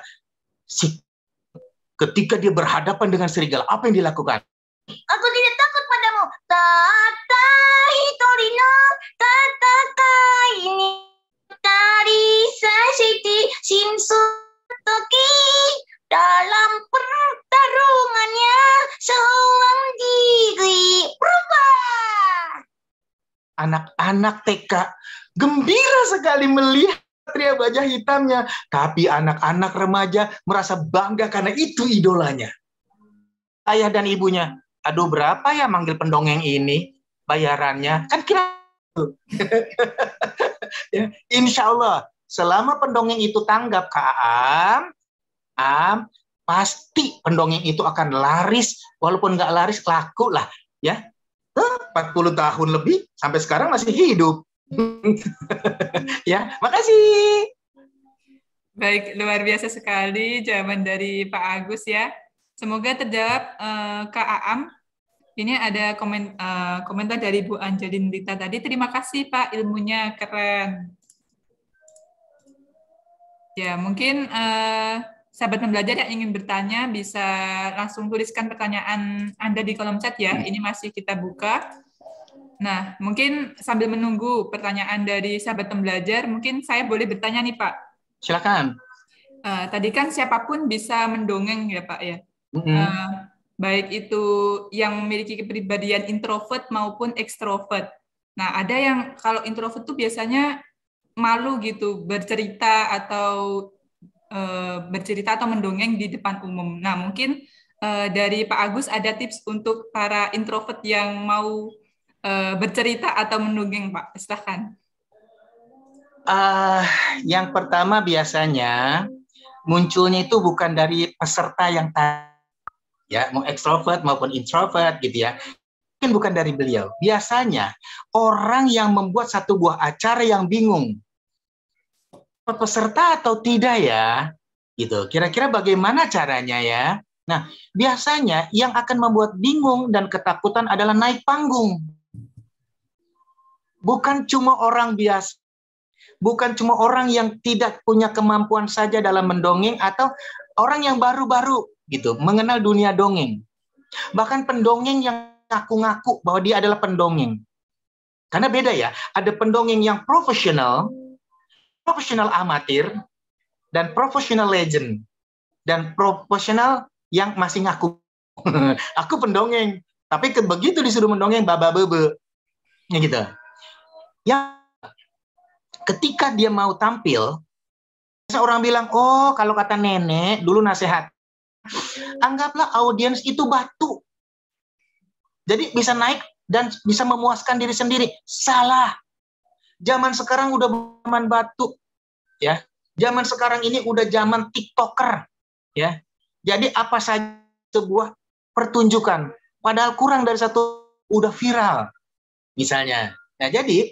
dia berhadapan dengan serigala, apa yang dilakukan? Aku tidak takut padamu. Tata hitorino, tata kaini, tari sasiti, simsu toki. Dalam pertarungannya, seorang diri berubah. Anak-anak TK gembira sekali melihat Satria Baja Hitamnya. Tapi anak-anak remaja merasa bangga karena itu idolanya. Ayah dan ibunya, aduh berapa ya manggil pendongeng ini bayarannya? Kan kira ya, insya Allah selama pendongeng itu tanggap Kak Am, pasti pendongeng itu akan laris, walaupun nggak laris laku lah ya. 40 tahun lebih sampai sekarang masih hidup. Ya, makasih. Baik, luar biasa sekali jawaban dari Pak Agus ya. Semoga terjawab Kak Aam. Ini ada komentar dari Bu Angelin Rita tadi. Terima kasih Pak, ilmunya keren. Ya, mungkin sahabat pembelajar yang ingin bertanya bisa langsung tuliskan pertanyaan Anda di kolom chat ya. Ini masih kita buka. Nah, mungkin sambil menunggu pertanyaan dari sahabat pembelajar, mungkin saya boleh bertanya nih Pak. Silakan. Tadi kan siapapun bisa mendongeng ya Pak ya. Baik itu yang memiliki kepribadian introvert maupun ekstrovert. Nah, ada yang kalau introvert tuh biasanya malu gitu bercerita atau mendongeng di depan umum. Nah, mungkin dari Pak Agus ada tips untuk para introvert yang mau bercerita atau mendongeng, Pak. Silakan. Yang pertama biasanya munculnya itu bukan dari peserta yang ya, mau ekstrovert maupun introvert gitu ya. Mungkin bukan dari beliau. Biasanya orang yang membuat satu buah acara yang bingung. Peserta atau tidak ya? Gitu. Kira-kira bagaimana caranya ya? Nah, biasanya yang akan membuat bingung dan ketakutan adalah naik panggung. Bukan cuma orang biasa. Bukan cuma orang yang tidak punya kemampuan saja dalam mendongeng atau orang yang baru-baru gitu, mengenal dunia dongeng. Bahkan pendongeng yang ngaku-ngaku bahwa dia adalah pendongeng. Karena beda ya, ada pendongeng yang profesional amatir, dan profesional legend, dan profesional yang masih ngaku. Aku pendongeng, tapi begitu disuruh mendongeng baba bebe, gitu. Yang ketika dia mau tampil, seorang bilang, oh kalau kata nenek dulu nasihat, anggaplah audiens itu batu, jadi bisa naik dan bisa memuaskan diri sendiri. Salah. Zaman sekarang udah zaman batu, ya. Zaman sekarang ini udah zaman TikToker, ya. Jadi apa saja sebuah pertunjukan, padahal kurang dari satu udah viral, misalnya. Nah, jadi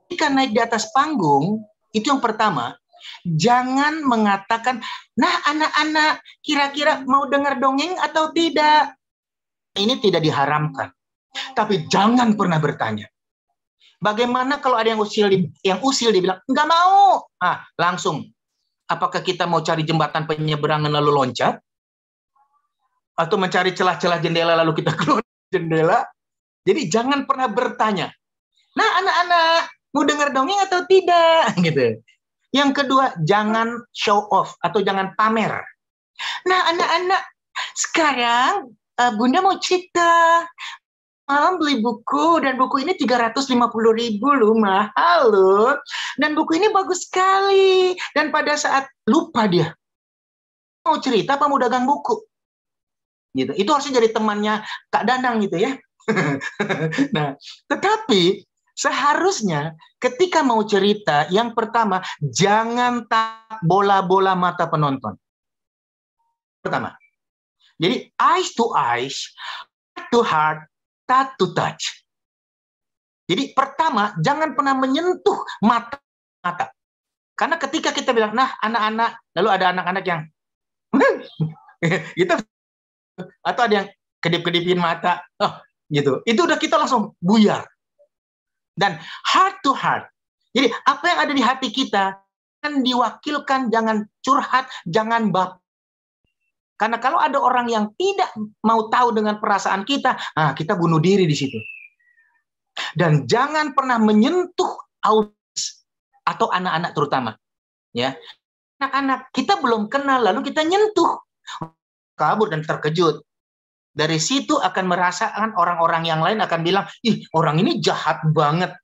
ketika naik di atas panggung, itu yang pertama, jangan mengatakan, nah anak-anak kira-kira mau dengar dongeng atau tidak. Ini tidak diharamkan. Tapi jangan pernah bertanya. Bagaimana kalau ada yang usil dibilang, enggak mau. Langsung. Apakah kita mau cari jembatan penyeberangan lalu loncat? Atau mencari celah-celah jendela lalu kita keluar jendela? Jadi jangan pernah bertanya. Nah anak-anak, mau dengar dongeng atau tidak? Gitu. Yang kedua, jangan show off atau jangan pamer. Nah anak-anak, sekarang Bunda mau cerita. Malam beli buku, dan buku ini 350.000 loh, mahal loh. Dan buku ini bagus sekali. Dan pada saat lupa dia, mau cerita apa mau dagang buku? Gitu. Itu harusnya jadi temannya Kak Danang gitu ya. Nah, tetapi seharusnya ketika mau cerita, yang pertama, jangan tatap bola-bola mata penonton. Pertama. Jadi eyes to eyes, heart to heart, touch to touch. Jadi pertama, jangan pernah menyentuh mata. Karena ketika kita bilang, nah anak-anak, lalu ada anak-anak yang gitu, atau ada yang kedip-kedipin mata, gitu. Itu udah kita langsung buyar. Dan heart to heart. Jadi apa yang ada di hati kita kan diwakilkan, jangan curhat, jangan bab. Karena kalau ada orang yang tidak mau tahu dengan perasaan kita, kita bunuh diri di situ. Dan jangan pernah menyentuh audiens atau anak-anak terutama, ya. Anak-anak kita belum kenal, lalu kita nyentuh, kabur dan terkejut. Dari situ akan merasakan orang-orang yang lain akan bilang, ih orang ini jahat banget.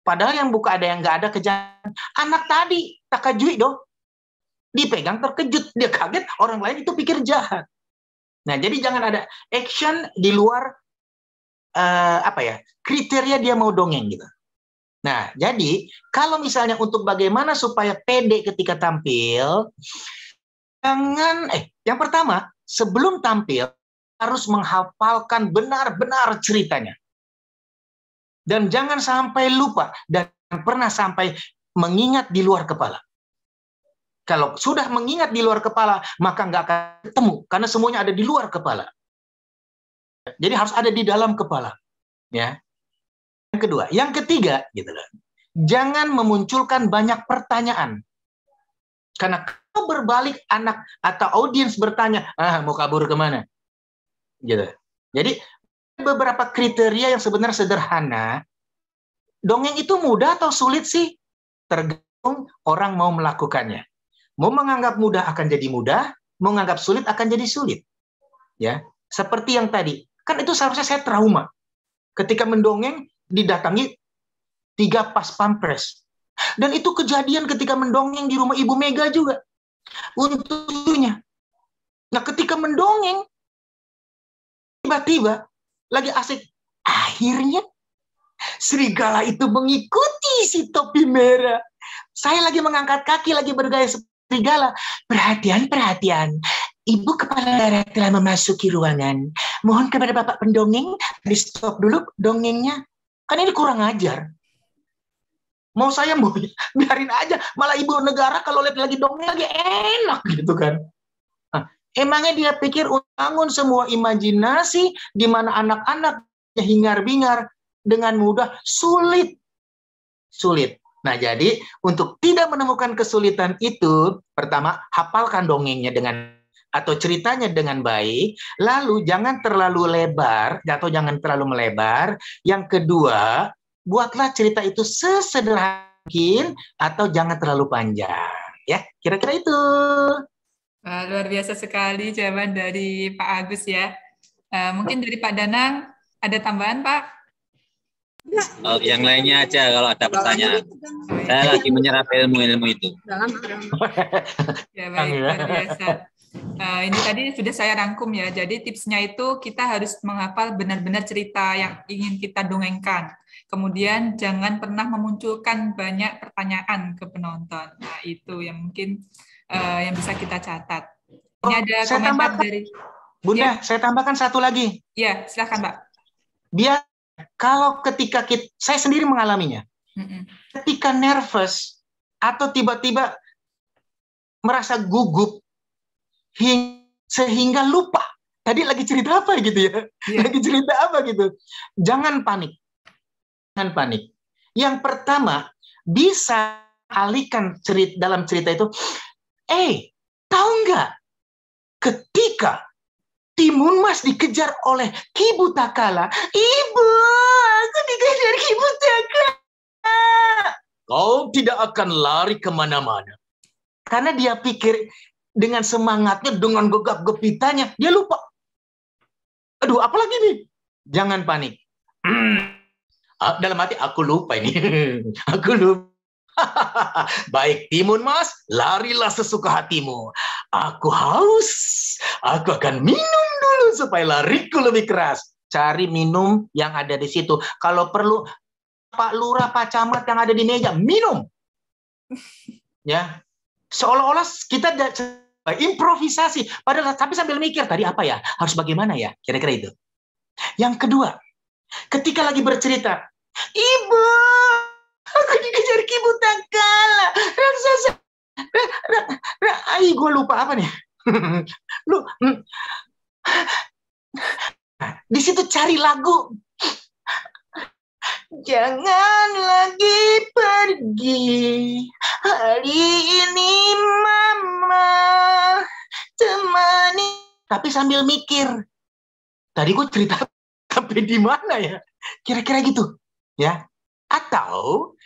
Padahal yang buka ada yang nggak ada kejahatan. Anak tadi takajui dong. Dipegang terkejut, dia kaget, orang lain itu pikir jahat. Nah, jadi jangan ada action di luar kriteria dia mau dongeng gitu. Nah, jadi kalau misalnya untuk bagaimana supaya pede ketika tampil, yang pertama, sebelum tampil harus menghafalkan benar-benar ceritanya. Dan jangan sampai lupa dan pernah sampai mengingat di luar kepala. Kalau sudah mengingat di luar kepala, maka nggak akan ketemu. Karena semuanya ada di luar kepala. Jadi harus ada di dalam kepala. Ya. Yang kedua. Yang ketiga, gitu loh. Jangan memunculkan banyak pertanyaan. Karena kalau berbalik anak atau audiens bertanya, mau kabur kemana? Gitu. Jadi, beberapa kriteria yang sebenarnya sederhana. Dongeng itu mudah atau sulit sih? Tergantung orang mau melakukannya. Mau menganggap mudah akan jadi mudah, mau menganggap sulit akan jadi sulit. Ya, seperti yang tadi. Kan itu seharusnya saya trauma. Ketika mendongeng didatangi 3 pas pampres. Dan itu kejadian ketika mendongeng di rumah Ibu Mega juga. Untungnya. Nah, ketika mendongeng tiba-tiba lagi asik, akhirnya serigala itu mengikuti si topi merah. Saya lagi mengangkat kaki, lagi bergaya serigala. Perhatian, perhatian. Ibu kepala daerah telah memasuki ruangan. Mohon kepada Bapak pendongeng, di stop dulu dongengnya. Kan ini kurang ajar. Mau saya biarin aja. Malah ibu negara kalau lihat lagi dongeng lagi enak gitu kan. Nah, emangnya dia pikir bangun semua imajinasi di mana anak-anak hingar-bingar dengan mudah? Sulit. Sulit. Nah, jadi untuk tidak menemukan kesulitan itu, pertama, hafalkan dongengnya dengan atau ceritanya dengan baik, lalu jangan terlalu lebar atau jangan terlalu melebar. Yang kedua, buatlah cerita itu sesederhana mungkin atau jangan terlalu panjang. Ya, kira-kira itu. Wah, luar biasa sekali jawaban dari Pak Agus ya. Mungkin dari Pak Danang ada tambahan, Pak? Oh, yang lainnya aja kalau ada pertanyaan. Saya lagi menyerap ilmu-ilmu itu. Ya baik, luar biasa. Ini tadi sudah saya rangkum ya. Jadi tipsnya itu kita harus menghafal benar-benar cerita yang ingin kita dongengkan. Kemudian jangan pernah memunculkan banyak pertanyaan ke penonton. Nah itu yang mungkin yang bisa kita catat. Ini ada komentar dari Bunda, ya. Saya tambahkan satu lagi. Ya, silakan Pak. Biar kalau ketika saya sendiri mengalaminya, ketika nervous atau tiba-tiba merasa gugup sehingga lupa tadi lagi cerita apa gitu ya, lagi cerita apa gitu. Jangan panik, jangan panik. Yang pertama bisa alihkan dalam cerita itu. Tahu nggak? Ketika Timun Mas dikejar oleh Ki Butakala. Ibu, aku dikejar Ki Butakala. Kau tidak akan lari kemana-mana. Karena dia pikir dengan semangatnya, dengan gegap gempitanya, dia lupa. Aduh, apalagi nih? Jangan panik. Dalam hati, aku lupa ini. Aku lupa. Baik, Timun Mas, larilah sesuka hatimu. Aku haus. Aku akan minum dulu supaya lariku lebih keras. Cari minum yang ada di situ. Kalau perlu, Pak Lurah, Pak Camat yang ada di meja, minum. Ya, seolah-olah kita improvisasi. Padahal tapi sambil mikir tadi apa ya, harus bagaimana ya, kira-kira itu. Yang kedua, ketika lagi bercerita, Ibu, aku dikejar Ki Butakala. Raksasa. Gue lupa apa nih? Di situ cari lagu. Jangan lagi pergi. Hari ini Mama temani. Tapi sambil mikir. Tadi gue cerita sampai di mana ya? Kira-kira gitu. Ya. Atau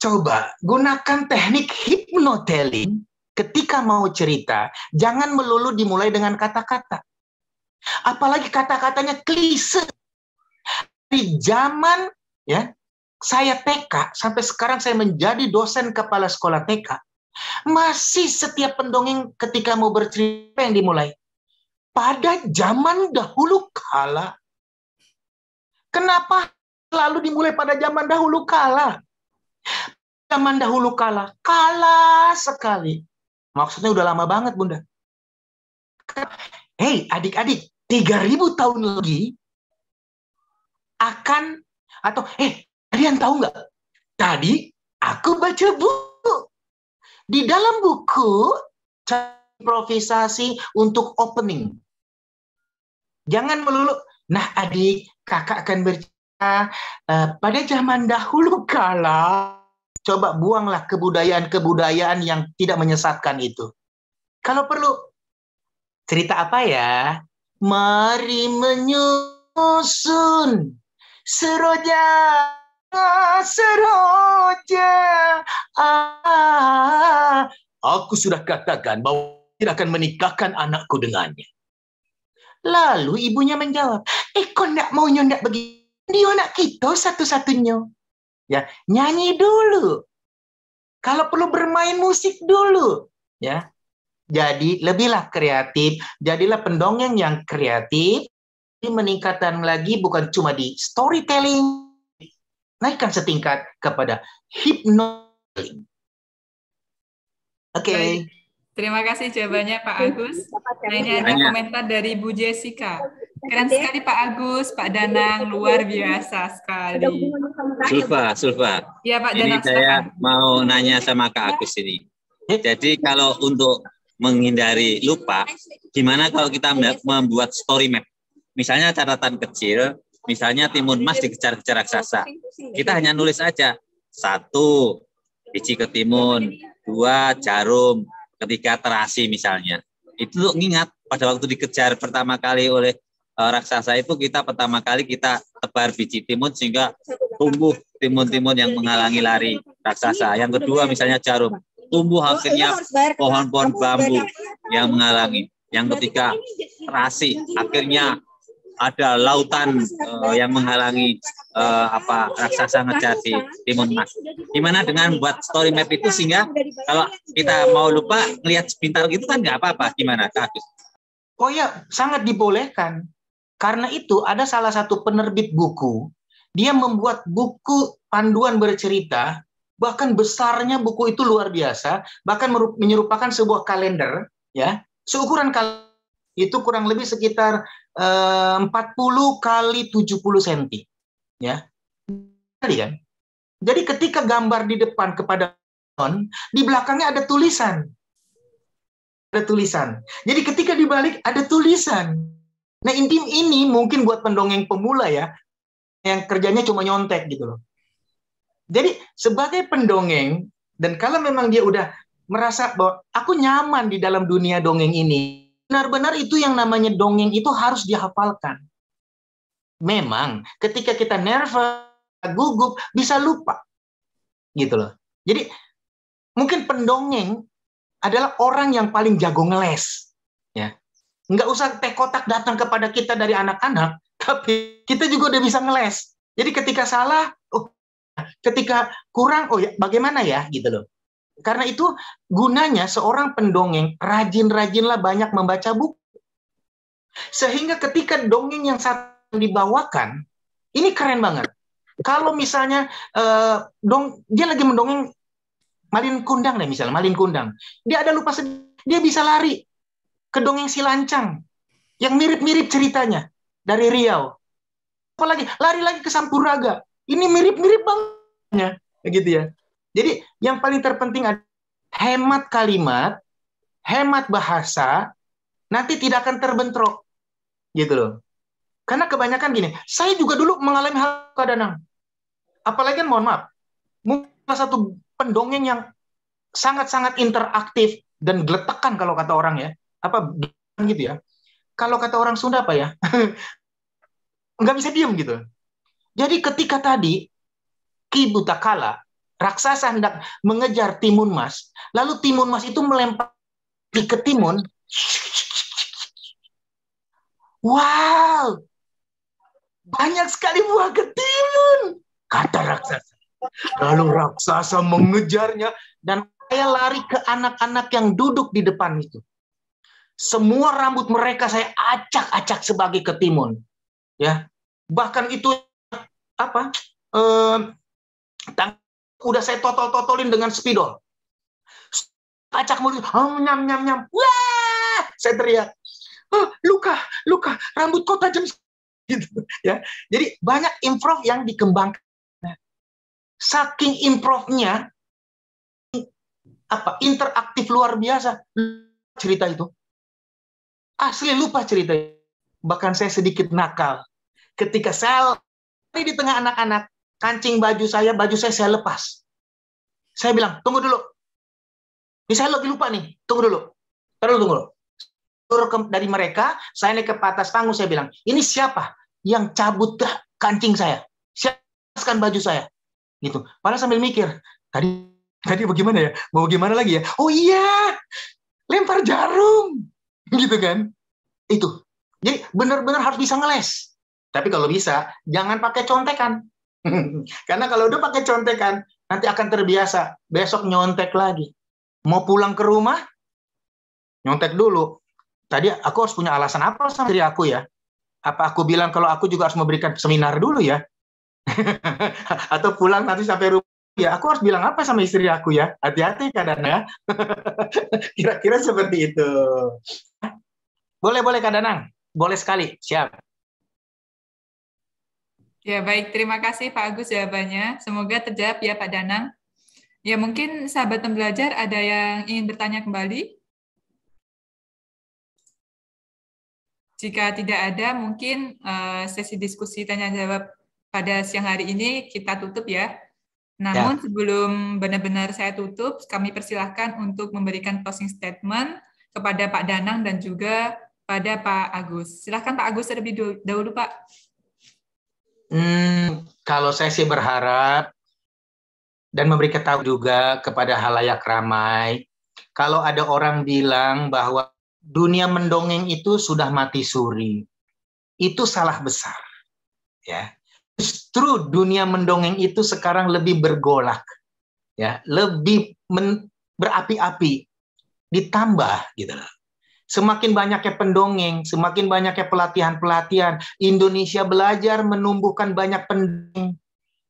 coba gunakan teknik hypnotelling ketika mau cerita. Jangan melulu dimulai dengan kata-kata. Apalagi kata-katanya klise. Di zaman ya, saya TK sampai sekarang saya menjadi dosen kepala sekolah TK. Masih setiap pendongeng ketika mau bercerita yang dimulai. Pada zaman dahulu kala. Kenapa lalu dimulai pada zaman dahulu kala? Zaman dahulu kala, kala sekali. Maksudnya udah lama banget, Bunda. Hei, adik-adik, 3000 tahun lagi akan, atau kalian tahu nggak? Tadi aku baca buku. Di dalam buku, improvisasi untuk opening. Jangan melulu, nah adik, kakak akan bercerita pada zaman dahulu kala. Coba buanglah kebudayaan-kebudayaan yang tidak menyesatkan itu. Kalau perlu, cerita apa ya? Mari menyusun seroja. Aku sudah katakan bahwa tidak akan menikahkan anakku dengannya. Lalu ibunya menjawab, kok ndak mau nyondak begini? Dia anak kita satu-satunya. Ya, nyanyi dulu. Kalau perlu bermain musik dulu, ya. Jadi lebihlah kreatif, jadilah pendongeng yang kreatif. Meningkatkan lagi bukan cuma di storytelling, naikkan setingkat kepada hypnotelling. Oke. Terima kasih jawabannya Pak Agus. Nah, ini ada komentar dari Bu Jessica. Keren sekali Pak Agus, Pak Danang, luar biasa sekali. Sulfa. Ya Pak ini Danang, saya silakan. mau nanya sama Kak Agus ini. Jadi kalau untuk menghindari lupa, gimana kalau kita membuat story map? Misalnya catatan kecil, misalnya Timun Mas dikejar-kejar raksasa. Kita hanya nulis aja. 1, biji ketimun. 2, jarum. 3, terasi misalnya. Itu untuk ngingat. pada waktu dikejar pertama kali oleh raksasa itu, kita pertama kali kita tebar biji timun sehingga tumbuh timun-timun yang menghalangi lari raksasa. Yang kedua misalnya jarum, tumbuh akhirnya pohon-pohon bambu yang menghalangi. Yang ketiga terasi, akhirnya ada lautan yang menghalangi raksasa ngejar di timun emas. Gimana dengan buat story map itu sehingga kalau kita mau lupa ngelihat sepintar gitu kan nggak apa-apa, gimana Kak Agus? Oh ya, sangat dibolehkan. Karena itu ada salah satu penerbit buku, dia membuat buku panduan bercerita, bahkan besarnya buku itu luar biasa, bahkan menyerupakan sebuah kalender, ya, seukuran kalender itu kurang lebih sekitar 40 kali 70 cm, ya, kan? Jadi ketika gambar di depan kepada di belakangnya ada tulisan, Jadi ketika dibalik ada tulisan. Nah, ini mungkin buat pendongeng pemula ya, yang kerjanya cuma nyontek gitu loh. Jadi sebagai pendongeng, dan kalau memang dia udah merasa bahwa aku nyaman di dalam dunia dongeng ini, benar-benar itu yang namanya dongeng itu harus dihafalkan. Memang ketika kita nervous, gugup, bisa lupa. Gitu loh. Jadi mungkin pendongeng adalah orang yang paling jago ngeles. Ya. Nggak usah teh kotak datang kepada kita dari anak-anak, tapi kita juga udah bisa ngeles. Jadi ketika salah, ketika kurang, oh ya bagaimana ya, gitu loh. Karena itu gunanya seorang pendongeng rajin-rajinlah banyak membaca buku. Sehingga ketika dongeng yang satu dibawakan, ini keren banget. Kalau misalnya dia lagi mendongeng Malin Kundang deh misalnya, Malin Kundang. Dia ada lupa sedikit, dia bisa lari ke dongeng Si Lancang yang mirip-mirip ceritanya dari Riau. Apalagi lari lagi ke Sampuraga. Ini mirip-mirip banget, gitu ya. Jadi yang paling terpenting adalah hemat kalimat, hemat bahasa, nanti tidak akan terbentrok, gitu loh. Karena kebanyakan gini, saya juga dulu mengalami hal kadang. Apalagi mohon maaf, mungkin salah satu pendongeng yang sangat-sangat interaktif dan geletakan kalau kata orang ya. Apa gitu ya? Kalau kata orang Sunda apa ya? Nggak bisa diem gitu. Jadi ketika tadi Ki Butakala, raksasa hendak mengejar timun mas, lalu timun mas itu melempar ke timun. Wow, banyak sekali buah ketimun, kata raksasa. Lalu raksasa mengejarnya dan saya lari ke anak-anak yang duduk di depan itu. Semua rambut mereka saya acak-acak sebagai ketimun, ya. Bahkan itu udah saya totol-totolin dengan spidol. Acak mulut, nyam nyam nyam. Wah, saya teriak. Oh, luka, rambut kau tajam gitu, ya. Jadi banyak improv yang dikembangkan. Saking improvnya interaktif luar biasa cerita itu. Asli lupa cerita. Bahkan saya sedikit nakal. Ketika saya di tengah anak-anak, kancing baju saya lepas. Saya bilang, tunggu dulu. Ini saya lagi lupa nih, tunggu dulu. Tunggu. Dari mereka, saya naik ke atas panggung, saya bilang, ini siapa yang cabut kancing saya? Siapkan baju saya. Gitu. Padahal sambil mikir, tadi bagaimana ya? Mau gimana lagi ya? Oh iya, lempar jarum. Gitu kan? Itu. Jadi benar-benar harus bisa ngeles. Tapi kalau bisa, jangan pakai contekan. Karena kalau udah pakai contekan, nanti akan terbiasa. Besok nyontek lagi. Mau pulang ke rumah, nyontek dulu. Tadi aku harus punya alasan apa sama diri aku ya? Apa aku bilang kalau aku juga harus memberikan seminar dulu ya? Atau pulang nanti sampai rumah, ya aku harus bilang apa sama istri aku ya? Hati-hati kadang ya. Kira-kira seperti itu. Boleh Kak Danang. Boleh sekali. Siap. Ya, baik. Terima kasih Pak Agus jawabannya. Semoga terjawab ya Pak Danang. Ya, mungkin sahabat pembelajar ada yang ingin bertanya kembali? Jika tidak ada, mungkin sesi diskusi tanya-jawab pada siang hari ini kita tutup ya. Namun sebelum benar-benar saya tutup, kami persilahkan untuk memberikan closing statement kepada Pak Danang dan juga pada Pak Agus. Silakan Pak Agus terlebih dahulu, Pak. Kalau saya sih berharap dan memberi ketahui juga kepada halayak ramai, kalau ada orang bilang bahwa dunia mendongeng itu sudah mati suri, itu salah besar. Ya, justru dunia mendongeng itu sekarang lebih bergolak, ya, lebih berapi-api, ditambah gitu loh. Semakin banyaknya pendongeng, semakin banyaknya pelatihan-pelatihan. Indonesia Belajar menumbuhkan banyak pendongeng.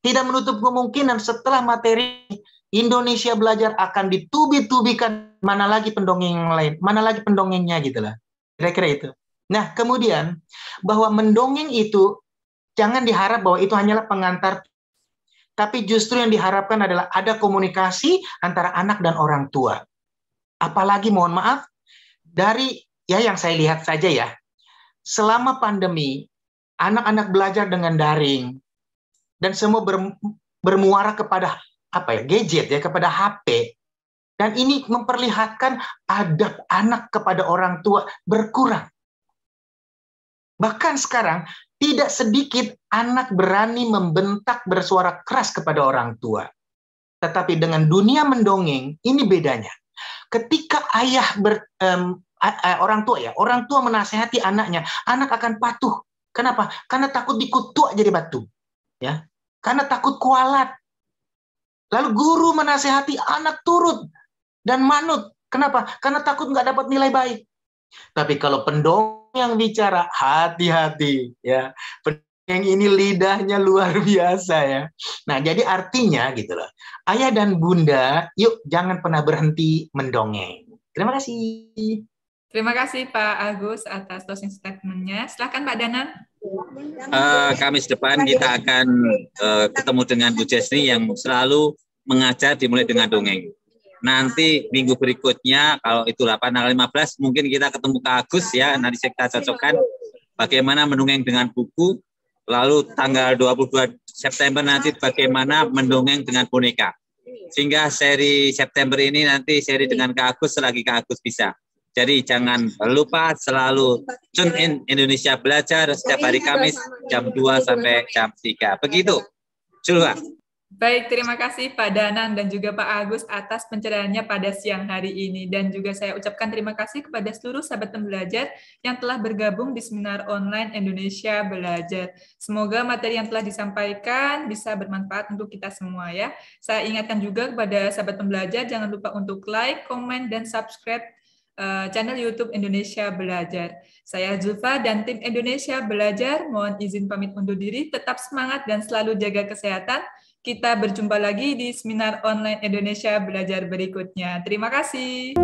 Tidak menutup kemungkinan setelah materi Indonesia Belajar akan ditubi-tubikan, mana lagi pendongeng yang lain, mana lagi pendongengnya gitu lah. Kira-kira itu. Nah, kemudian bahwa mendongeng itu jangan diharap bahwa itu hanyalah pengantar, tapi justru yang diharapkan adalah ada komunikasi antara anak dan orang tua. Apalagi mohon maaf, dari ya yang saya lihat saja ya, selama pandemi, anak-anak belajar dengan daring, dan semua bermuara kepada gadget ya, kepada HP, dan ini memperlihatkan adab anak kepada orang tua berkurang. Bahkan sekarang tidak sedikit anak berani membentak bersuara keras kepada orang tua. Tetapi dengan dunia mendongeng ini bedanya. Ketika orang tua menasehati anaknya, anak akan patuh. Kenapa? Karena takut dikutuk jadi batu, ya. Karena takut kualat. Lalu guru menasehati anak turut dan manut. Kenapa? Karena takut nggak dapat nilai baik. Tapi kalau pendongeng yang bicara, hati-hati, ya. Yang ini lidahnya luar biasa ya. Nah, jadi artinya gitu loh. Ayah dan bunda, yuk jangan pernah berhenti mendongeng. Terima kasih. Terima kasih Pak Agus atas closing statement-nya. Silakan Pak Danan. Kamis depan kita akan ketemu dengan Bu Jesni yang selalu mengajar dimulai dengan dongeng. Nanti minggu berikutnya, kalau itu tanggal 15, mungkin kita ketemu Kak Agus ya. Nanti kita cocokkan bagaimana mendongeng dengan buku. Lalu tanggal 22 September nanti bagaimana mendongeng dengan boneka. Sehingga seri September ini nanti seri dengan Kak Agus selagi Kak Agus bisa. Jadi jangan lupa selalu tune in Indonesia Belajar setiap hari Kamis jam 2 sampai jam 3. Begitu. Coba. Baik, terima kasih Pak Danan dan juga Pak Agus atas pencerahannya pada siang hari ini. Dan juga saya ucapkan terima kasih kepada seluruh sahabat pembelajar yang telah bergabung di seminar online Indonesia Belajar. Semoga materi yang telah disampaikan bisa bermanfaat untuk kita semua ya. Saya ingatkan juga kepada sahabat pembelajar, jangan lupa untuk like, komen, dan subscribe channel YouTube Indonesia Belajar. Saya Zulfa dan tim Indonesia Belajar, mohon izin pamit undur diri, tetap semangat dan selalu jaga kesehatan. Kita berjumpa lagi di seminar online Indonesia Belajar berikutnya. Terima kasih.